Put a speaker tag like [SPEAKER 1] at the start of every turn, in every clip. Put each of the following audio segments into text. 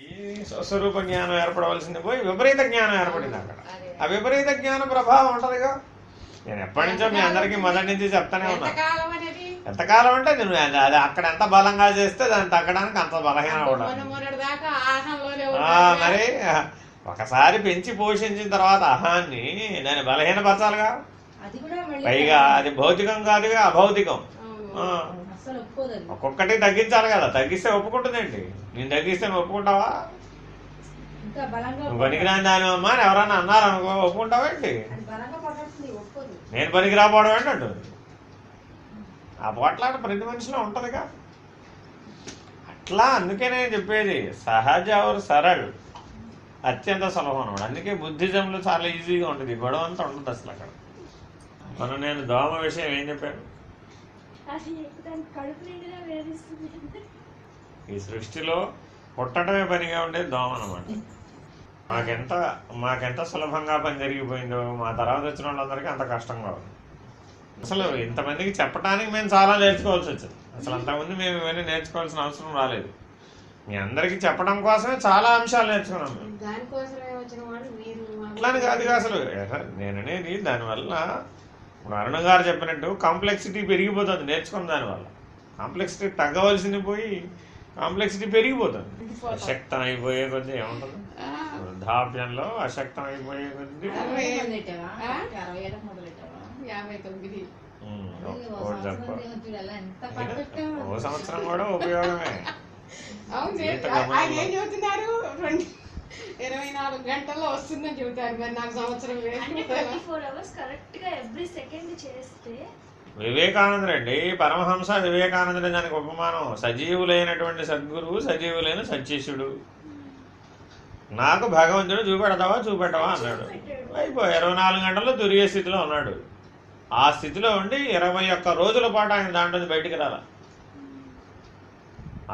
[SPEAKER 1] ఈ స్వస్వరూప జ్ఞానం ఏర్పడవలసింది పోయి విపరీత జ్ఞానం ఏర్పడింది అక్కడ. ఆ విపరీత జ్ఞాన ప్రభావం ఉంటుందిగా. నేను ఎప్పటి నుంచో మీ అందరికీ మొదటి నుంచి చెప్తానే ఉన్నా. ఎంతకాలం అంటే నేను అది అక్కడ ఎంత బలంగా చేస్తే దాన్ని తగ్గడానికి అంత బలహీన కూడా. మరి ఒకసారి పెంచి పోషించిన తర్వాత అహాన్ని దాన్ని బలహీనపరచాలిగా. పైగా అది భౌతికం కాదుగా, అభౌతికం. ఒక్కొక్కటి తగ్గించాలి కదా. తగ్గిస్తే ఒప్పుకుంటుందండి. నేను తగ్గిస్తే నువ్వు ఒప్పుకుంటావా? నువ్వు పనికిరాని దాని అమ్మా అని ఎవరన్నా అన్నారనుకో ఒప్పుకుంటావేంటి? నేను పనికి రాపోవడం ఏంటి అంటుంది. ఆ పోట్లాట ప్రతి మనిషిలో ఉంటుందిగా. అట్లా అందుకే నేను చెప్పేది సహజ సరళ్ అత్యంత సులభం అనమాట. అందుకే బుద్ధిజంలో చాలా ఈజీగా ఉంటుంది. గొడవ అంతా ఉండదు అసలు అక్కడ. మనం నేను దోమ విషయం ఏం చెప్పాను? ఈ సృష్టిలో పుట్టడమే పనిగా ఉండేది దోమ అనమాట. మాకెంత సులభంగా పని జరిగిపోయిందో మా తర్వాత వచ్చిన వాళ్ళందరికీ అంత కష్టంగా ఉంది. అసలు ఇంతమందికి చెప్పడానికి మేము చాలా నేర్చుకోవాల్సి వచ్చింది. అసలు అంతకుముందు మేము ఇవన్నీ నేర్చుకోవాల్సిన అవసరం రాలేదు. మీ అందరికీ చెప్పడం కోసమే చాలా అంశాలు నేర్చుకున్నాం. అట్లాని కాదుగా అసలు నేననేది దానివల్ల ఇప్పుడు అరుణ గారు చెప్పినట్టు కాంప్లెక్సిటీ పెరిగిపోతుంది నేర్చుకున్న దానివల్ల. కాంప్లెక్సిటీ తగ్గవలసింది పోయి కాంప్లెక్సిటీ పెరిగిపోతుంది. అశక్తం అయిపోయే కొద్దీ ఏముంటుంది వృద్ధాప్యంలో, అశక్తం అయిపోయే కొద్దీ ఓ సంవత్సరం కూడా ఉపయోగమే.
[SPEAKER 2] 24 గంటల్లో వస్తుందని చెబుతారు. మరి నాకు సంవత్సరం
[SPEAKER 1] వివేకానందుడండి, పరమహంస వివేకానందుడు దానికి ఉపమానం. సజీవులైనటువంటి సద్గురువు, సజీవులైన సత్శిష్యుడు. నాకు భగవంతుడు చూపెట్టవా అన్నాడు. అయిపోయి 24 గంటల్లో తురిగే స్థితిలో ఉన్నాడు. ఆ స్థితిలో ఉండి 21 రోజుల పాటు ఆయన దాంట్లో బయటికి రాల.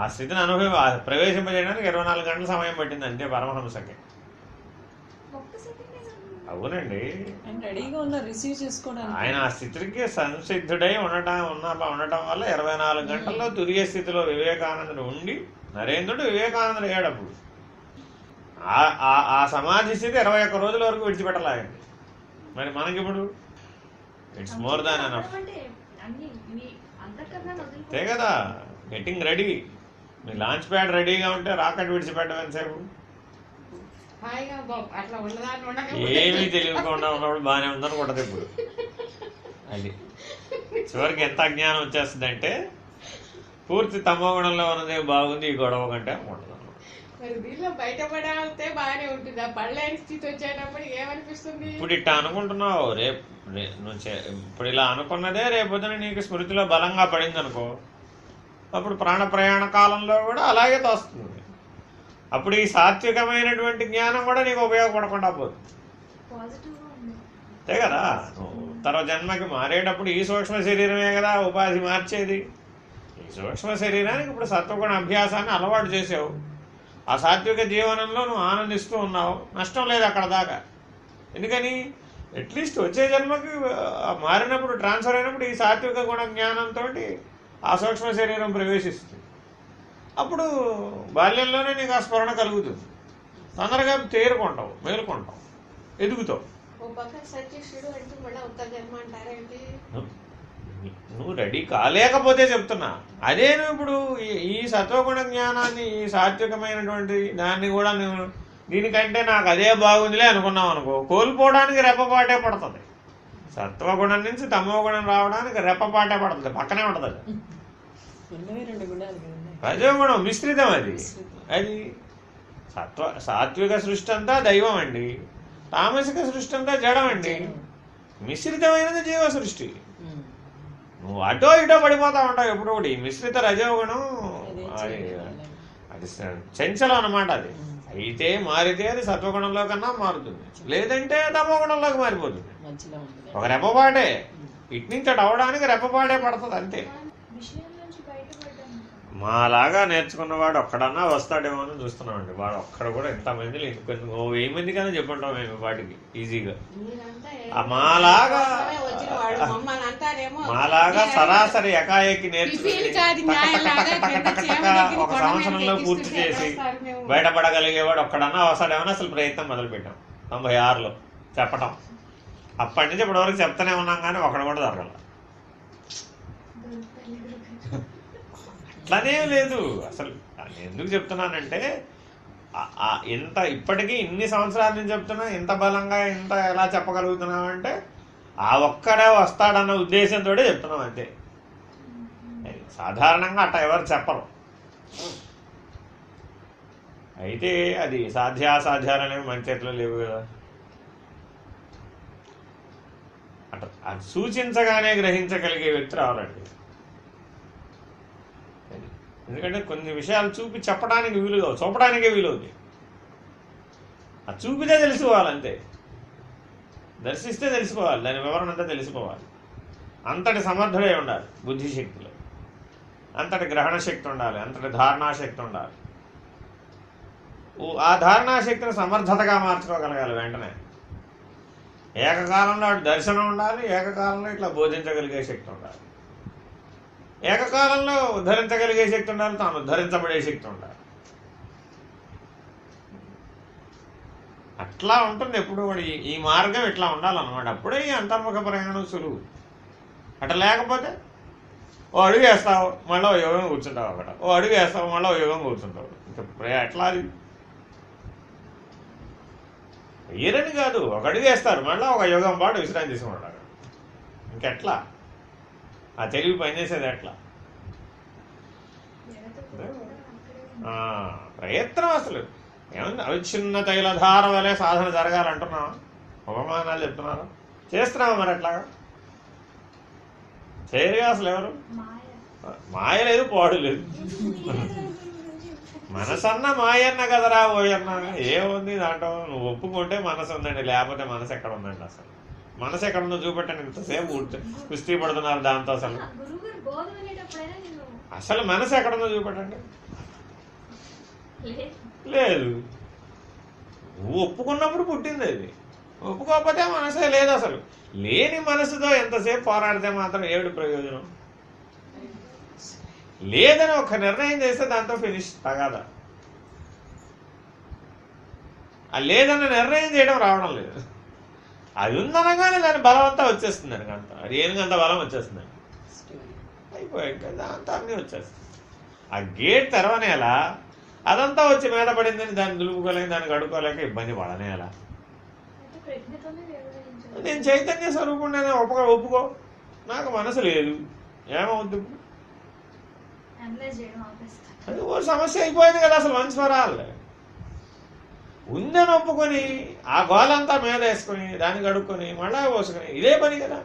[SPEAKER 1] ఆ స్థితిని ప్రవేశింపజేయడానికి 24 గంటల సమయం పట్టింది అంతే పరమహంసకి. అవునండి, ఆయన ఆ స్థితికి సంసిద్ధుడై ఉండటం వల్ల 24 గంటల్లో తురిగే స్థితిలో వివేకానందుడు ఉండి నరేంద్రుడు వివేకానందుడు అయ్యాడప్పుడు. ఆ సమాధి స్థితి 21 రోజుల వరకు విడిచిపెట్టలేదండి. మరి మనకిప్పుడు ఇట్స్ మోర్ దాన్ ఎనఫ్. అంతే కదా, గెటింగ్ రెడీ. మీ లాంచ్ ప్యాడ్ రెడీగా ఉంటే రాకెట్ విడిచిపెట్టడం ఎంతసేపు? ఏమీ తెలియకుండా ఉన్నప్పుడు బాగానే ఉందని కొట్టదు. ఇప్పుడు అది చివరికి ఎంత అజ్ఞానం వచ్చేస్తుందంటే పూర్తి తమోగుణంలో ఉన్నదే బాగుంది, ఈ గొడవ కంటే ఉండదు. ఇప్పుడు ఇట్లా అనుకుంటున్నావు, ఇప్పుడు ఇలా అనుకున్నదే రేపొద్దున నీకు స్మృతిలో బలంగా పడింది అనుకో, అప్పుడు ప్రాణ ప్రయాణ కాలంలో కూడా అలాగే తోస్తుంది. అప్పుడు ఈ సాత్వికమైనటువంటి జ్ఞానం కూడా నీకు ఉపయోగపడకుండా పోతుంది. అంతే కదా, తర్వాత జన్మకి మారేటప్పుడు ఈ సూక్ష్మ శరీరమే కదా ఉపాధి మార్చేది. ఈ సూక్ష్మ శరీరానికి ఇప్పుడు సత్వగుణ అభ్యాసాన్ని అలవాటు చేసావు. ఆ సాత్విక జీవనంలో నువ్వు ఆనందిస్తూ ఉన్నావు. నష్టం లేదు అక్కడ దాకా. ఎందుకని అట్లీస్ట్ వచ్చే జన్మకి మారినప్పుడు, ట్రాన్స్ఫర్ అయినప్పుడు ఈ సాత్విక గుణ జ్ఞానంతో ఆ సూక్ష్మ శరీరం ప్రవేశిస్తుంది. అప్పుడు బాల్యంలోనే నీకు ఆ స్మరణ కలుగుతుంది. తొందరగా తేరుకుంటావు, మేలుకుంటావు, ఎదుగుతావు. నువ్వు రెడీ కాలేకపోతే చెప్తున్నా. అదే నువ్వు ఇప్పుడు ఈ సత్వగుణ జ్ఞానాన్ని, ఈ సాత్వికమైనటువంటి దాన్ని కూడా నువ్వు దీనికంటే నాకు అదే బాగుందిలే అనుకున్నావు అనుకో, కోల్పోవడానికి రెప్పపాటే పడుతుంది. సత్వగుణం నుంచి తమోగుణం రావడానికి రెప్పపాటే పడుతుంది, పక్కనే ఉంటుంది. రజోగుణం మిశ్రితం. అది సాత్విక సృష్టి అంతా దైవం అండి, తామసిక సృష్టి అంతా జడం అండి. మిశ్రితమైనది జీవ సృష్టి. నువ్వు అటో ఇటో పడిపోతా ఉంటావు ఎప్పుడు ఒకటి. మిశ్రిత రజోగుణం అది చంచలం అన్నమాట. అది అయితే మారితే అది సత్వగుణంలో కన్నా మారుతుంది, లేదంటే తమోగుణంలోకి మారిపోతుంది. ఒక రెప్పపాటే ఇటు నుంచి అటు అవడానికి రెప్పపాటే పడుతుంది అంతే. మాలాగా నేర్చుకున్నవాడు ఒక్కడన్నా వస్తాడేమో అని చూస్తున్నామండి. వాడు ఒక్కడ కూడా ఎంతమంది 1000 మంది కానీ చెప్పుంటాం మేము వాటికి ఈజీగా. మాలాగా సరాసరి ఎకాయకి నేర్చుకుని ఒక సంవత్సరంలో పూర్తి చేసి బయటపడగలిగేవాడు ఒక్కడన్నా వస్తాడేమో అసలు ప్రయత్నం మొదలుపెట్టాం 96లో చెప్పటం. అప్పటి నుంచి ఇప్పటివరకు చెప్తానే ఉన్నాం కానీ ఒకడు కూడా జరగల. అట్లానే లేదు అసలు. ఎందుకు చెప్తున్నానంటే ఇంత ఇప్పటికీ ఇన్ని సంవత్సరాల నుంచి చెప్తున్నా ఇంత బలంగా ఇంత ఎలా చెప్పగలుగుతున్నామంటే ఆ ఒక్కడే వస్తాడన్న ఉద్దేశంతో చెప్తున్నాం అంతే. సాధారణంగా అట్లా ఎవరు చెప్పరు. అయితే అది సాధ్యాసాధ్యాలు అనేవి మన చేతిలో లేవు కదా. అట్లా అది సూచించగానే గ్రహించగలిగే వ్యక్తి రావాలండి. ఎందుకంటే కొన్ని విషయాలు చూపి చెప్పడానికి వీలుగా చూపడానికే వీలవుతుంది. అది చూపితే తెలుసుకోవాలంతే. దర్శిస్తే తెలుసుకోవాలి, దాని వివరణ అంతా తెలిసిపోవాలి. అంతటి సమర్థుడే ఉండాలి బుద్ధిశక్తిలో, అంతటి గ్రహణ శక్తి ఉండాలి, అంతటి ధారణాశక్తి ఉండాలి. ఆ ధారణాశక్తిని సమర్థతగా మార్చుకోగలగాలి వెంటనే. ఏకకాలంలో దర్శనం ఉండాలి, ఏకకాలంలో ఇట్లా బోధించగలిగే శక్తి ఉండాలి, ఏకకాలంలో ఉద్ధరించగలిగే శక్తి ఉండాలి, తాను ఉద్ధరించబడే శక్తి ఉండాలి. అట్లా ఉంటుంది ఎప్పుడు కూడా. ఈ మార్గం ఇట్లా ఉండాలన్నమాట. అప్పుడే ఈ అంతర్ముఖ ప్రయాణం సులువు. అట్లా లేకపోతే ఓ అడుగు వేస్తావు మళ్ళీ ఓ యోగం కూర్చుంటావు, అక్కడ ఓ అడుగు వేస్తావు మళ్ళీ ఓ యోగం కూర్చుంటావు. ఇంకా ఎట్లా అది వేయరని కాదు, ఒక అడుగు వేస్తారు మళ్ళీ ఒక యోగం పాటు విశ్రాంతి తీసుకుంటారు. ఇంకెట్లా ఆ తెలివి పనిచేసేది ఎట్లా? ప్రయత్నం అసలు ఏమన్నా అవిచ్ఛిన్న తైలధార వలె సాధన జరగాలంటున్నావా? ఉపమానాలు చెప్తున్నారా? చేస్తున్నావా మరి అట్లాగా? చేయరుగా అసలు ఎవరు. మాయ లేదు, పాడు లేదు. మనసన్న మాయన్న కదరా ఓయన్న. ఏముంది దాంట్లో? నువ్వు ఒప్పుకుంటే మనసు ఉందండి, లేకపోతే మనసు ఎక్కడ ఉందండి? అసలు మనసు ఎక్కడ ఉందో చూపెట్టండి. ఇంతసేపు కుస్తీ పడుతున్నారు దాంతో. అసలు మనసు ఎక్కడుందో చూపెట్టండి. లేదు. నువ్వు ఒప్పుకున్నప్పుడు పుట్టింది అది, ఒప్పుకోకపోతే మనసే లేదు. అసలు లేని మనసుతో ఎంతసేపు పోరాడితే మాత్రం ఏమిటి ప్రయోజనం? లేదని ఒక నిర్ణయం చేస్తే దాంతో ఫినిష్ తగాదా. ఆ లేదన్న నిర్ణయం చేయడం రావడం లేదు. అది ఉందనగానే దాని బలం అంతా వచ్చేస్తుంది. అంత అది ఏనుగంత బలం వచ్చేస్తుంది, అయిపోయాయి కదా, అంతా అన్నీ వచ్చేస్తుంది. ఆ గేట్ తెరవనేలా అదంతా వచ్చి మీద పడిందని దాన్ని దులుపుకోలేక దాన్ని కడుక్కోలేక ఇబ్బంది పడనేలా. నేను చైతన్య స్వరూపుణ్ణి ఒప్పుకో, నాకు మనసు లేదు, ఏమవుద్దు? అది ఓ సమస్య అయిపోయింది కదా. అసలు మనసు వరాలి ఉందని ఒప్పుకొని ఆ గోలంతా మీద వేసుకొని దాన్ని కడుక్కొని మళ్ళా పోసుకొని ఇదే పని కదా.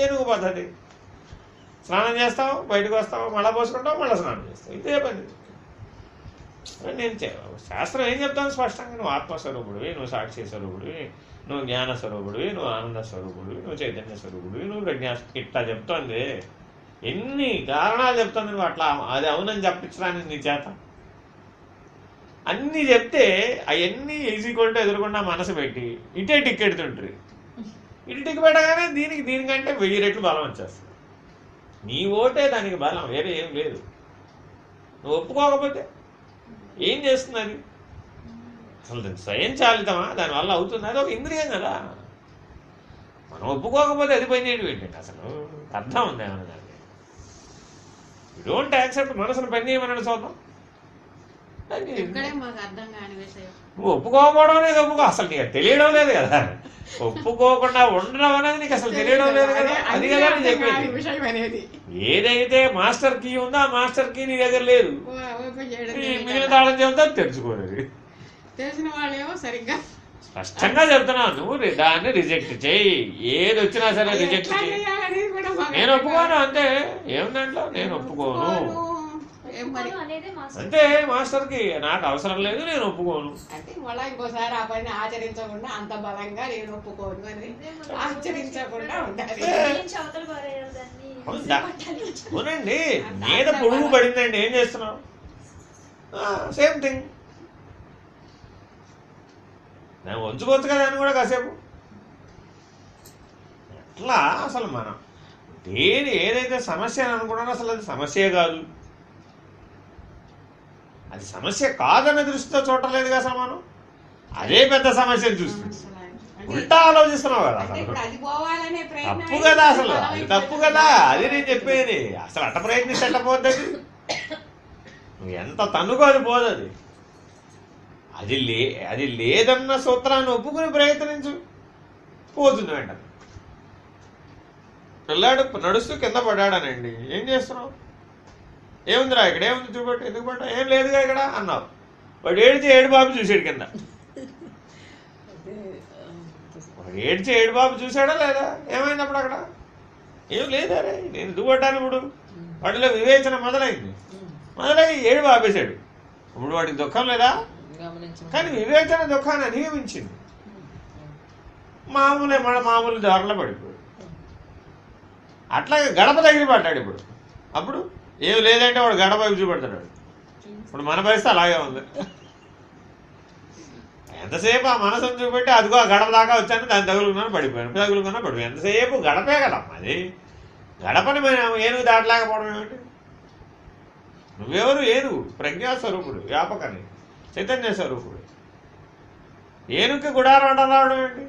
[SPEAKER 1] ఏనుగు పద్ధతి. స్నానం చేస్తావు, బయటకు వస్తావు, మళ్ళీ పోసుకుంటావు, మళ్ళీ స్నానం చేస్తావు, ఇదే పని. నేను శాస్త్రం ఏం చెప్తాను స్పష్టంగా? నువ్వు ఆత్మస్వరూపుడివి, నువ్వు సాక్షి స్వరూపుడివి, నువ్వు జ్ఞాన స్వరూపుడివి, నువ్వు ఆనంద స్వరూపుడివి, నువ్వు చైతన్య స్వరూపుడివి, నువ్వు ప్రజ్ఞా. ఇట్లా చెప్తోంది. ఎన్ని కారణాలు చెప్తుంది నువ్వు అట్లా. అది అవునని చెప్పించడానికి నీ చేత అన్నీ చెప్తే అవన్నీ ఈజీక్వల్తో ఎదురుకుండా మనసు పెట్టి ఇటే టికెట్ తింటుంది. ఇటు టిక్ పెట్టగానే దీనికంటే 1000 రెట్లు బలం వచ్చేస్తుంది. నీ ఓటే దానికి బలం, వేరే ఏం లేదు. నువ్వు ఒప్పుకోకపోతే ఏం చేస్తుంది అది? అసలు స్వయం చాలితమా? దానివల్ల అవుతుంది? అది ఒక ఇంద్రియం కదా. మనం ఒప్పుకోకపోతే అది పని చేయడం ఏంటండి? అసలు అర్థం ఉంది ఏమన్నా దాన్ని? You don't accept. మనసును పని చేయమని చూద్దాం. నువ్వు ఒప్పుకోకపోవడం అనేది ఒప్పుకో. అసలు నీకు తెలియడం లేదు కదా. ఒప్పుకోకుండా ఉండడం అనేది నీకు అసలు తెలియడం లేదు కదా. అది కదా నేను చెప్పేది. ఏదైతే మాస్టర్ కీ ఉందో ఆ మాస్టర్ కీ నీ దగ్గర లేదు. మిగిలిన తాళం చెబుతా తెరుచుకోలేదు.
[SPEAKER 2] తెలిసిన వాళ్ళేమో సరిగ్గా
[SPEAKER 1] స్పష్టంగా చెప్తున్నావు. నువ్వు దాన్ని రిజెక్ట్ చేయి. ఏది వచ్చినా సరే రిజెక్ట్ చేయి. నేను ఒప్పుకోను అంతే. ఏముందంట్లో నేను ఒప్పుకోను.
[SPEAKER 2] ఏం మరి
[SPEAKER 1] అంతే. మాస్టర్కి నాకు అవసరం లేదు, నేను ఒప్పుకోను.
[SPEAKER 2] అంటే మళ్ళీ ఇంకోసారి ఆ పని ఆచరించకుండా అంత బలంగా నేను ఒప్పుకోను అని ఆచరించకుండా ఉండాలి.
[SPEAKER 1] అవునండి, మీద పొడుగు పడిందండి, ఏం చేస్తున్నావు? Same thing. నేను వంచుకోవచ్చు కదా అని కూడా కాసేపు. ఎట్లా అసలు మనం ఏదైతే సమస్య అని అనుకున్నానో అసలు అది సమస్యే కాదు. అది సమస్య కాదన్న దృష్టితో చూడలేదు అసలు మనం. అదే పెద్ద సమస్యను చూస్తుంది. ఉల్టా ఆలోచిస్తున్నావు కదా అసలు. తప్పు కదా అసలు, అది తప్పు కదా. అది నేను చెప్పేది. అసలు అట్ట ప్రయత్నిస్తే ఎట్ట పోద్ది? నువ్వు ఎంత తన్నుకో అది పోదు. అది లేదన్న సూత్రాన్ని ఒప్పుకుని ప్రయత్నించు, పోతుంది వెంటనే. పిల్లాడు నడుస్తూ కింద పడ్డాడనండి, ఏం చేస్తున్నావు? ఏముందిరా ఇక్కడ, ఏముంది చూపెట్టు, ఎందుకు పడ్డా? ఏం లేదుగా ఇక్కడ అన్నావు. వాడు ఏడు బాబు చూసాడు కింద. వాడు ఏడు బాబు చూసాడా లేదా? ఏమైంది అప్పుడు అక్కడ? ఏం లేదా రే, నేను ఎందుకు పడ్డాను? ఇప్పుడు వాడిలో వివేచన మొదలైంది. ఏడు బాబేశాడు. ఇప్పుడు వాడికి దుఃఖం లేదా? కానీ వివేచన దుఃఖాన్ని అధిగమించింది. మామూలు దారిలో పడిపోయాడు. అట్లాగే గడప తగిలి పడ్డాడు. అప్పుడు ఏం లేదంటే వాడు గడప చూపెడతాడు. ఇప్పుడు మన పరిస్థితి అలాగే ఉంది. ఎంతసేపు ఆ మనసును చూపెట్టి అదిగో ఆ గడప దాకా వచ్చాను, దాన్ని తగులుకున్నాను పడిపోయాను. ఎంతసేపు గడపే కదా అది. గడపని మనం ఏనుగు దాటలేకపోవడం ఏమిటి? నువ్వెవరు? ఏనుగు ప్రజ్ఞాస్వరూపుడు, వ్యాపకని చైతన్య స్వరూపుడు. ఏనుగుకి గుడారం రావడం ఏంటి?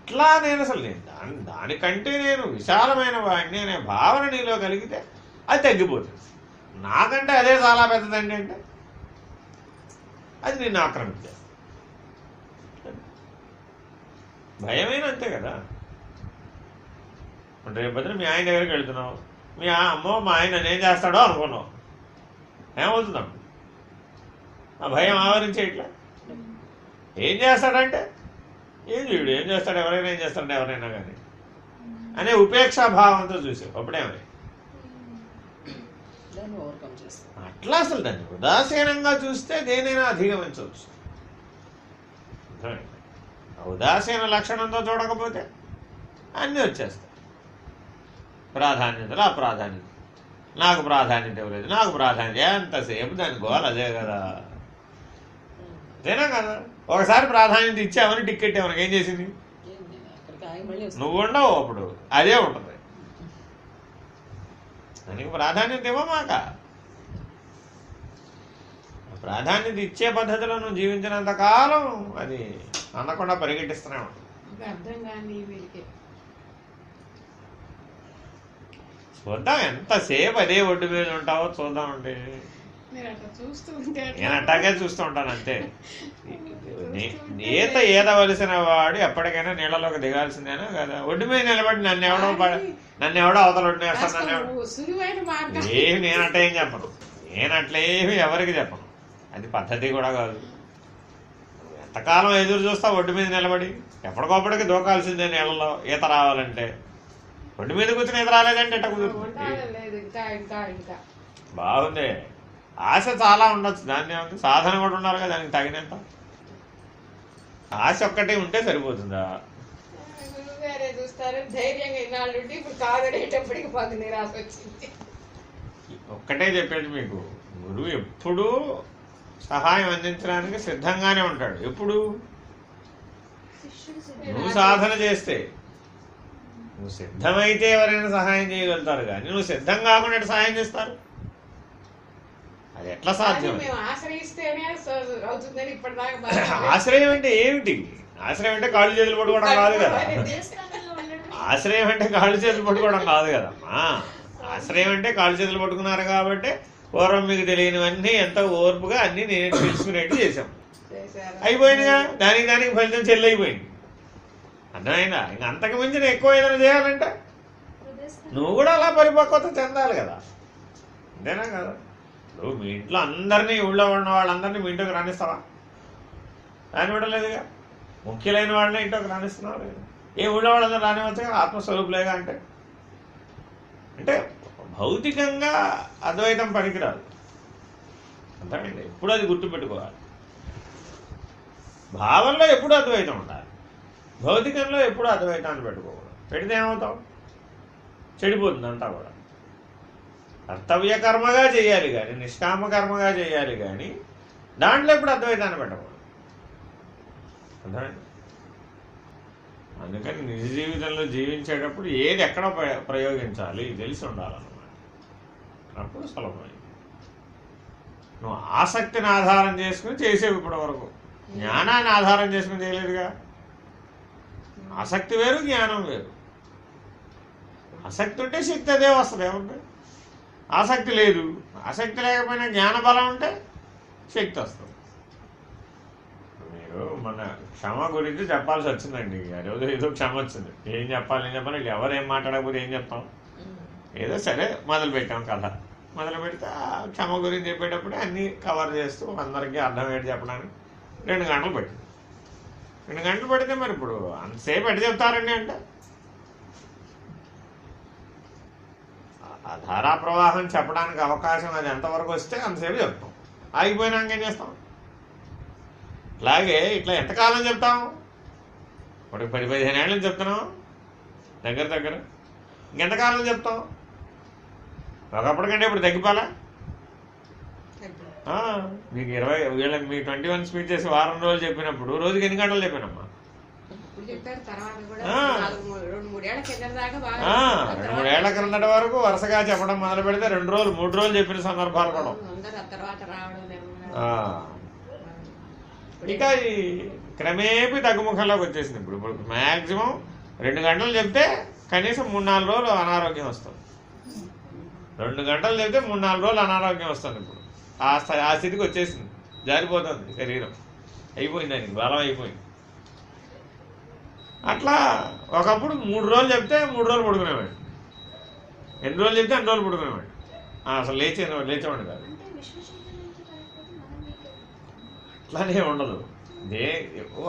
[SPEAKER 1] ఇట్లా నేను అసలు దానికంటే నేను విశాలమైన వాడిని అనే భావన నీలో కలిగితే అది తగ్గిపోతుంది. నాకంటే అదే చాలా పెద్దదండి అంటే అది నిన్ను ఆక్రమించాను. భయమైన అంతే కదా. రేపు పొద్దున మీ ఆయన దగ్గరికి వెళ్తున్నావు, మీ అమ్మో మా ఆయన ఏం చేస్తాడో అనుకున్నావు, ఏమవుతున్నాం? ఆ భయం ఆవరించే ఇట్లా ఏం చేస్తాడంటే ఏం చేయడు, ఏం చేస్తాడు, ఎవరైనా ఏం చేస్తాడు, ఎవరైనా కానీ అనే ఉపేక్షాభావంతో చూసావు. అప్పుడేమై అట్లా అసలు దాన్ని ఉదాసీనంగా చూస్తే దేనైనా అధిగమించవచ్చు. ఉదాసీన లక్షణంతో చూడకపోతే అన్నీ వచ్చేస్తాయి. ప్రాధాన్యతలు అప్రాధాన్యత. నాకు ప్రాధాన్యత ఇవ్వలేదు, నాకు ప్రాధాన్యత, ఎంతసేపు దాని గోల్ అదే కదా. అదేనా కదా. ఒకసారి ప్రాధాన్యత ఇచ్చామని టికెట్ ఏమన్నా ఏం చేసింది? నువ్వు ఉండవు, అప్పుడు అదే ఉంటుంది. దానికి ప్రాధాన్యత ఇవ్వమాక. ప్రాధాన్యత ఇచ్చే పద్ధతిలో నువ్వు జీవించినంత కాలం అది అందకుండా పరిగెట్టిస్తూనే ఉంటుంది. చూద్దాం ఎంతసేపు అదే ఒడ్డు మీద ఉంటావో చూద్దామంటే. నేను అట్టాగే చూస్తూ ఉంటాను అంతే. ఈదవలసిన వాడు ఎప్పటికైనా నీళ్ళలోకి దిగాల్సిందేనా కదా. ఒడ్డు మీద నిలబడి నన్ను ఎవడో అవతల ఒడ్డునేస్తాను, ఏమి నేను అట్లా ఏం చెప్పను. నేను అట్లేమి ఎవరికి చెప్పను. అది పద్ధతి కూడా కాదు. ఎంతకాలం ఎదురు చూస్తా ఒడ్డు మీద నిలబడి? ఎప్పటికొప్పటికి దూకాల్సిందే నీళ్ళలో ఈత రావాలంటే. ఒడ్డు మీద కూర్చొని ఈత రాలేదంటే ఎట్ట కుదురుతుంది? బాగుంది. ఆశ చాలా ఉండొచ్చు, దాన్ని ఏముంది, సాధన కూడా ఉండాలి కదా దానికి తగినంత. ఆశ ఒక్కటే ఉంటే సరిపోతుందా? ఒక్కటే చెప్పేది మీకు, గురువు ఎప్పుడూ సహాయం అందించడానికి సిద్ధంగానే ఉంటాడు. ఎప్పుడు నువ్వు సాధన చేస్తే, నువ్వు సిద్ధమైతే ఎవరైనా సహాయం చేయగలుగుతారు, కానీ నువ్వు సిద్ధం కాకుండా సహాయం చేస్తారు? అది ఎట్లా సాధ్యం? ఆశ్రయం అంటే ఏమిటి? ఆశ్రయం అంటే కాళ్ళు చేతులు పట్టుకోవడం కాదు కదా. ఆశ్రయం అంటే కాళ్ళు చేతులు పట్టుకోవడం కాదు కదమ్మా. ఆశ్రయం అంటే కాళ్ళు చేతులు పట్టుకున్నారు కాబట్టి పూర్వం మీకు తెలియనివన్నీ ఎంత ఓర్పుగా అన్ని నేను తెలుసుకునేట్టు చేసాం. అయిపోయిందిగా, దానికి ఫలితం చెల్లైపోయింది. అర్థమైందా? ఇంక అంతకు మించిన ఎక్కువ ఏదైనా చేయాలంటే నువ్వు కూడా అలా పరిపక్వత చెందాలి కదా. అంతేనా కదా. నువ్వు మీ ఇంట్లో అందరినీ, ఊళ్ళో ఉన్న వాళ్ళందరినీ మీ ఇంట్లోకి రాణిస్తావా? రానివ్వడలేదుగా. ముఖ్యులైన వాళ్ళని ఇంట్లోకి రాణిస్తున్నావు లేదు. ఏ ఊళ్ళో వాళ్ళందరూ రానివ్వచ్చుగా, ఆత్మస్వరూపులేగా. అంటే భౌతికంగా అద్వైతం పనికిరాదు. అర్థమైంది? ఎప్పుడు అది గుర్తుపెట్టుకోవాలి. భావంలో ఎప్పుడు అద్వైతం ఉండాలి, భౌతికంలో ఎప్పుడు అద్వైతాన్ని పెట్టుకోకూడదు. పెడితే ఏమవుతావు? చెడిపోతుంది అంతా కూడా. కర్తవ్య కర్మగా చేయాలి కానీ, నిష్కామ కర్మగా చేయాలి కానీ దాంట్లో ఎప్పుడు అద్వైతాన్ని పెట్టకూడదు. అర్థమైంది? అందుకని నిజ జీవితంలో జీవించేటప్పుడు ఏది ఎక్కడ ప్రయోగించాలి తెలిసి ఉండాలన్నమాట. అప్పుడు సులభమైంది. నువ్వు ఆసక్తిని ఆధారం చేసుకుని చేసేవి ఇప్పటి వరకు, జ్ఞానాన్ని ఆధారం చేసుకుని చేయలేదుగా. ఆసక్తి వేరు, జ్ఞానం వేరు. ఆసక్తి ఉంటే శక్తి అదే వస్తుంది. ఏమంటే ఆసక్తి లేదు, ఆసక్తి లేకపోయినా జ్ఞాన బలం ఉంటే శక్తి వస్తుంది. మీరు మన క్షమ గురించి చెప్పాల్సి వచ్చిందండి. అదేదో ఏదో క్షమ వచ్చింది, ఏం చెప్పాలి ఎవరేం మాట్లాడకపోతే ఏం చెప్తాం? ఏదో సరే మొదలు పెట్టాం కథ. మొదలు పెడితే క్షమ గురించి చెప్పేటప్పుడే అన్నీ కవర్ చేస్తూ అందరికీ అర్థమయ్యేది చెప్పడానికి 2 గంటలు పెట్టింది. 2 గంటలు పెడితే మరి ఇప్పుడు అంతసేపు ఎటు చెప్తారండి అంటే, ఆ ధారా ప్రవాహం చెప్పడానికి అవకాశం అది ఎంతవరకు వస్తే అంతసేపు చెప్తాం. ఆగిపోయినాక ఏం చేస్తాం? అలాగే ఇట్లా ఎంతకాలం చెప్తాం? ఇప్పుడు 10-15 ఏళ్ళ నుంచి చెప్తున్నాం దగ్గర. ఇంకెంతకాలం చెప్తాం? ఒకప్పటికంటే ఇప్పుడు తగ్గిపోలా? మీకు 20 మీ 21 స్పీచ్ చేసి వారం రోజులు చెప్పినప్పుడు రోజుకి ఎన్ని గంటలు చెప్పానమ్మా? 2-3 ఏళ్ల కిందట వరకు వరుసగా చెప్పడం మొదలు పెడితే 2 రోజులు 3 రోజులు చెప్పిన సందర్భాలు కూడా. ఇక ఈ క్రమేపీ తగ్గుముఖంలోకి వచ్చేసింది. ఇప్పుడు మ్యాక్సిమం 2 గంటలు చెప్తే కనీసం 3-4 రోజులు అనారోగ్యం వస్తుంది. 2 గంటలు చెప్తే 3-4 రోజులు అనారోగ్యం వస్తుంది. ఇప్పుడు ఆ స్థితికి వచ్చేసింది, జారిపోతుంది శరీరం, అయిపోయింది, దానికి బలం అయిపోయింది. అట్లా ఒకప్పుడు 3 రోజులు చెప్తే 3 రోజులు పడుకునేవాడు, ఎన్ని రోజులు చెప్తే అన్ని రోజులు పడుకునేవాడు. అసలు లేచేవాడు కాదు. అట్లానే ఉండదు.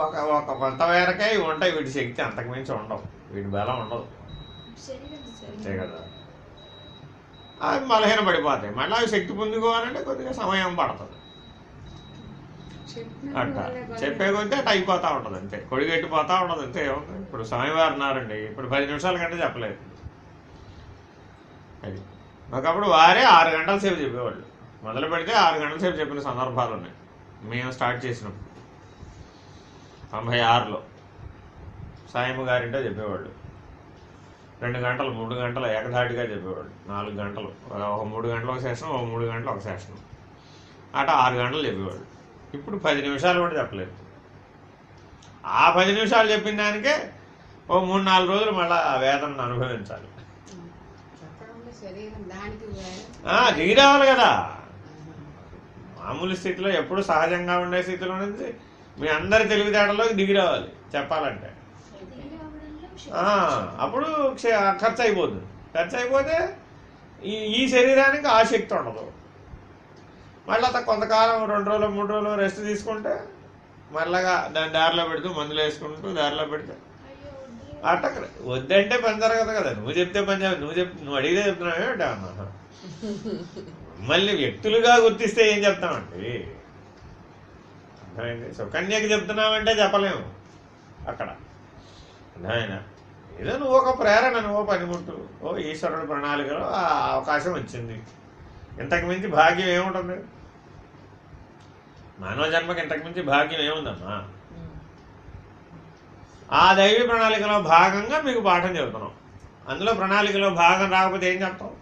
[SPEAKER 1] ఒక కొంత మేరకే ఇవి ఉంటాయి, వీటి శక్తి అంతకుమించి ఉండవు, వీటి బలం ఉండదు. అంతే కదా, అవి బలహీన పడిపోతాయి. మళ్ళీ అవి శక్తి పొందుకోవాలంటే కొద్దిగా సమయం పడుతుంది. అట్లా చెప్పే కొద్దీ అట్లా అయిపోతూ ఉంటుంది, అంతే. కొడిగట్టిపోతూ ఉంటుంది, అంతే. ఏముంది? ఇప్పుడు స్వామివారు ఉన్నారండి, ఇప్పుడు 10 నిమిషాల కంటే చెప్పలేదు. అది ఒకప్పుడు వారే 6 గంటల సేపు చెప్పేవాళ్ళు. మొదలు పెడితే 6 గంటల సేపు చెప్పిన సందర్భాలు ఉన్నాయి. మేము స్టార్ట్ చేసినప్పుడు 96లో సాయమ్మ గారింటో చెప్పేవాళ్ళు. 2 గంటలు 3 గంటలు ఏకధాటిగా చెప్పేవాళ్ళు. 4 గంటలు, ఒక 3 గంటలు ఒక సెషన్, ఒక 3 గంటలు ఒక సెషన్, అట్లా 6 గంటలు చెప్పేవాళ్ళు. ఇప్పుడు 10 నిమిషాలు కూడా చెప్పలేదు. ఆ 10 నిమిషాలు చెప్పిన దానికే ఓ 3-4 రోజులు మళ్ళీ వేదనను అనుభవించాలి. దిగి రావాలి కదా. మామూలు స్థితిలో ఎప్పుడు సహజంగా ఉండే స్థితిలో నుంచి మీ అందరి తెలివితేటలోకి దిగి రావాలి చెప్పాలంటే. అప్పుడు ఖర్చు అయిపోతుంది. ఖర్చు అయిపోతే ఈ శరీరానికి ఆ శక్తి ఉండదు. మళ్ళీ కొంతకాలం 2 రోజులు 3 రోజులు రెస్ట్ తీసుకుంటే మళ్ళగా దాన్ని దారిలో పెడుతూ మందులు వేసుకుంటూ దారిలో పెడితే అట్ట వద్దంటే పని జరగదు కదా. నువ్వు చెప్తే పని నువ్వు అడిగితే చెప్తున్నావు అన్నా. మళ్ళీ వ్యక్తులుగా గుర్తిస్తే ఏం చెప్తామండి? అర్థమైంది? సుకన్యకి చెప్తున్నామంటే చెప్పలేము అక్కడ. అర్థమైనా? ఏదో నువ్వు ఒక ప్రేరణ, నువ్వు పనిముట్టు, ఈశ్వరుడు ప్రణాళికలో ఆ అవకాశం వచ్చింది. ఇంతకు మించి భాగ్యం ఏముంటుంది? మానవ జన్మకి ఇంతకు మించి భాగ్యం ఏముందమ్మా? ఆ దైవీ ప్రణాళికలో భాగంగా మీకు పాఠం చెబుతున్నాం. అందులో ప్రణాళికలో భాగం రాకపోతే ఏం చెప్తాం?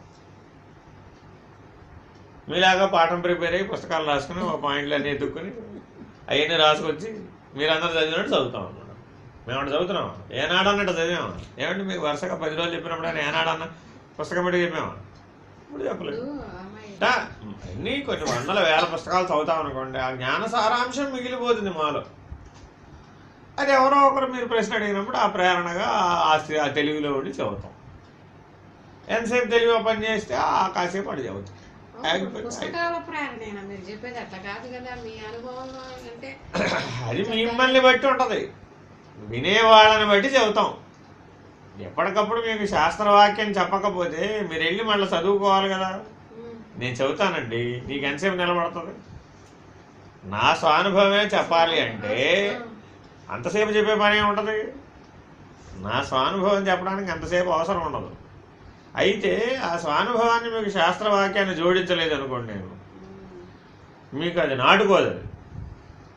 [SPEAKER 1] మీలాగా పాఠం ప్రిపేర్ అయ్యి పుస్తకాలు రాసుకుని ఒక పాయింట్లు అన్నీ ఎత్తుక్కుని అవన్నీ రాసుకొచ్చి మీరందరూ చదివినట్టు చదువుతాం అన్నమాట. మేమంటే చదువుతున్నాం, ఏనాడన్నట్టు చదివామా? ఏమంటే మీకు వరుసగా 10 రోజులు చెప్పినప్పుడు ఆయన ఏనాడన్న పుస్తకం పెట్టి చెప్పామా? ఇప్పుడు చెప్పలేదు. అన్నీ కొన్ని వందల వేల పుస్తకాలు చదువుతాం అనుకోండి, ఆ జ్ఞాన సారాంశం మిగిలిపోతుంది మాలో. అది ఎవరో ఒకరు మీరు ప్రశ్న అడిగినప్పుడు ఆ ప్రేరణగా ఆ తెలుగులో ఉండి చదువుతాం. ఎంతసేపు తెలుగులో పని చేస్తే ఆ కాసేపు అడి చదువుతాం. అది మిమ్మల్ని బట్టి ఉంటుంది, వినేవాళ్ళని బట్టి చెబుతాం. ఎప్పటికప్పుడు మీకు శాస్త్రవాక్యం చెప్పకపోతే మీరు వెళ్ళి మళ్ళీ చదువుకోవాలి కదా. నేను చెబుతానండి, నీకు ఎంతసేపు నిలబడుతుంది? నా స్వానుభవమే చెప్పాలి అంటే అంతసేపు చెప్పే పని ఉంటుంది. నా స్వానుభవం చెప్పడానికి ఎంతసేపు అవసరం ఉండదు. అయితే ఆ స్వానుభవాన్ని మీకు శాస్త్రవాక్యాన్ని జోడించలేదు అనుకోండి, నేను మీకు అది నాటుకోదు. అది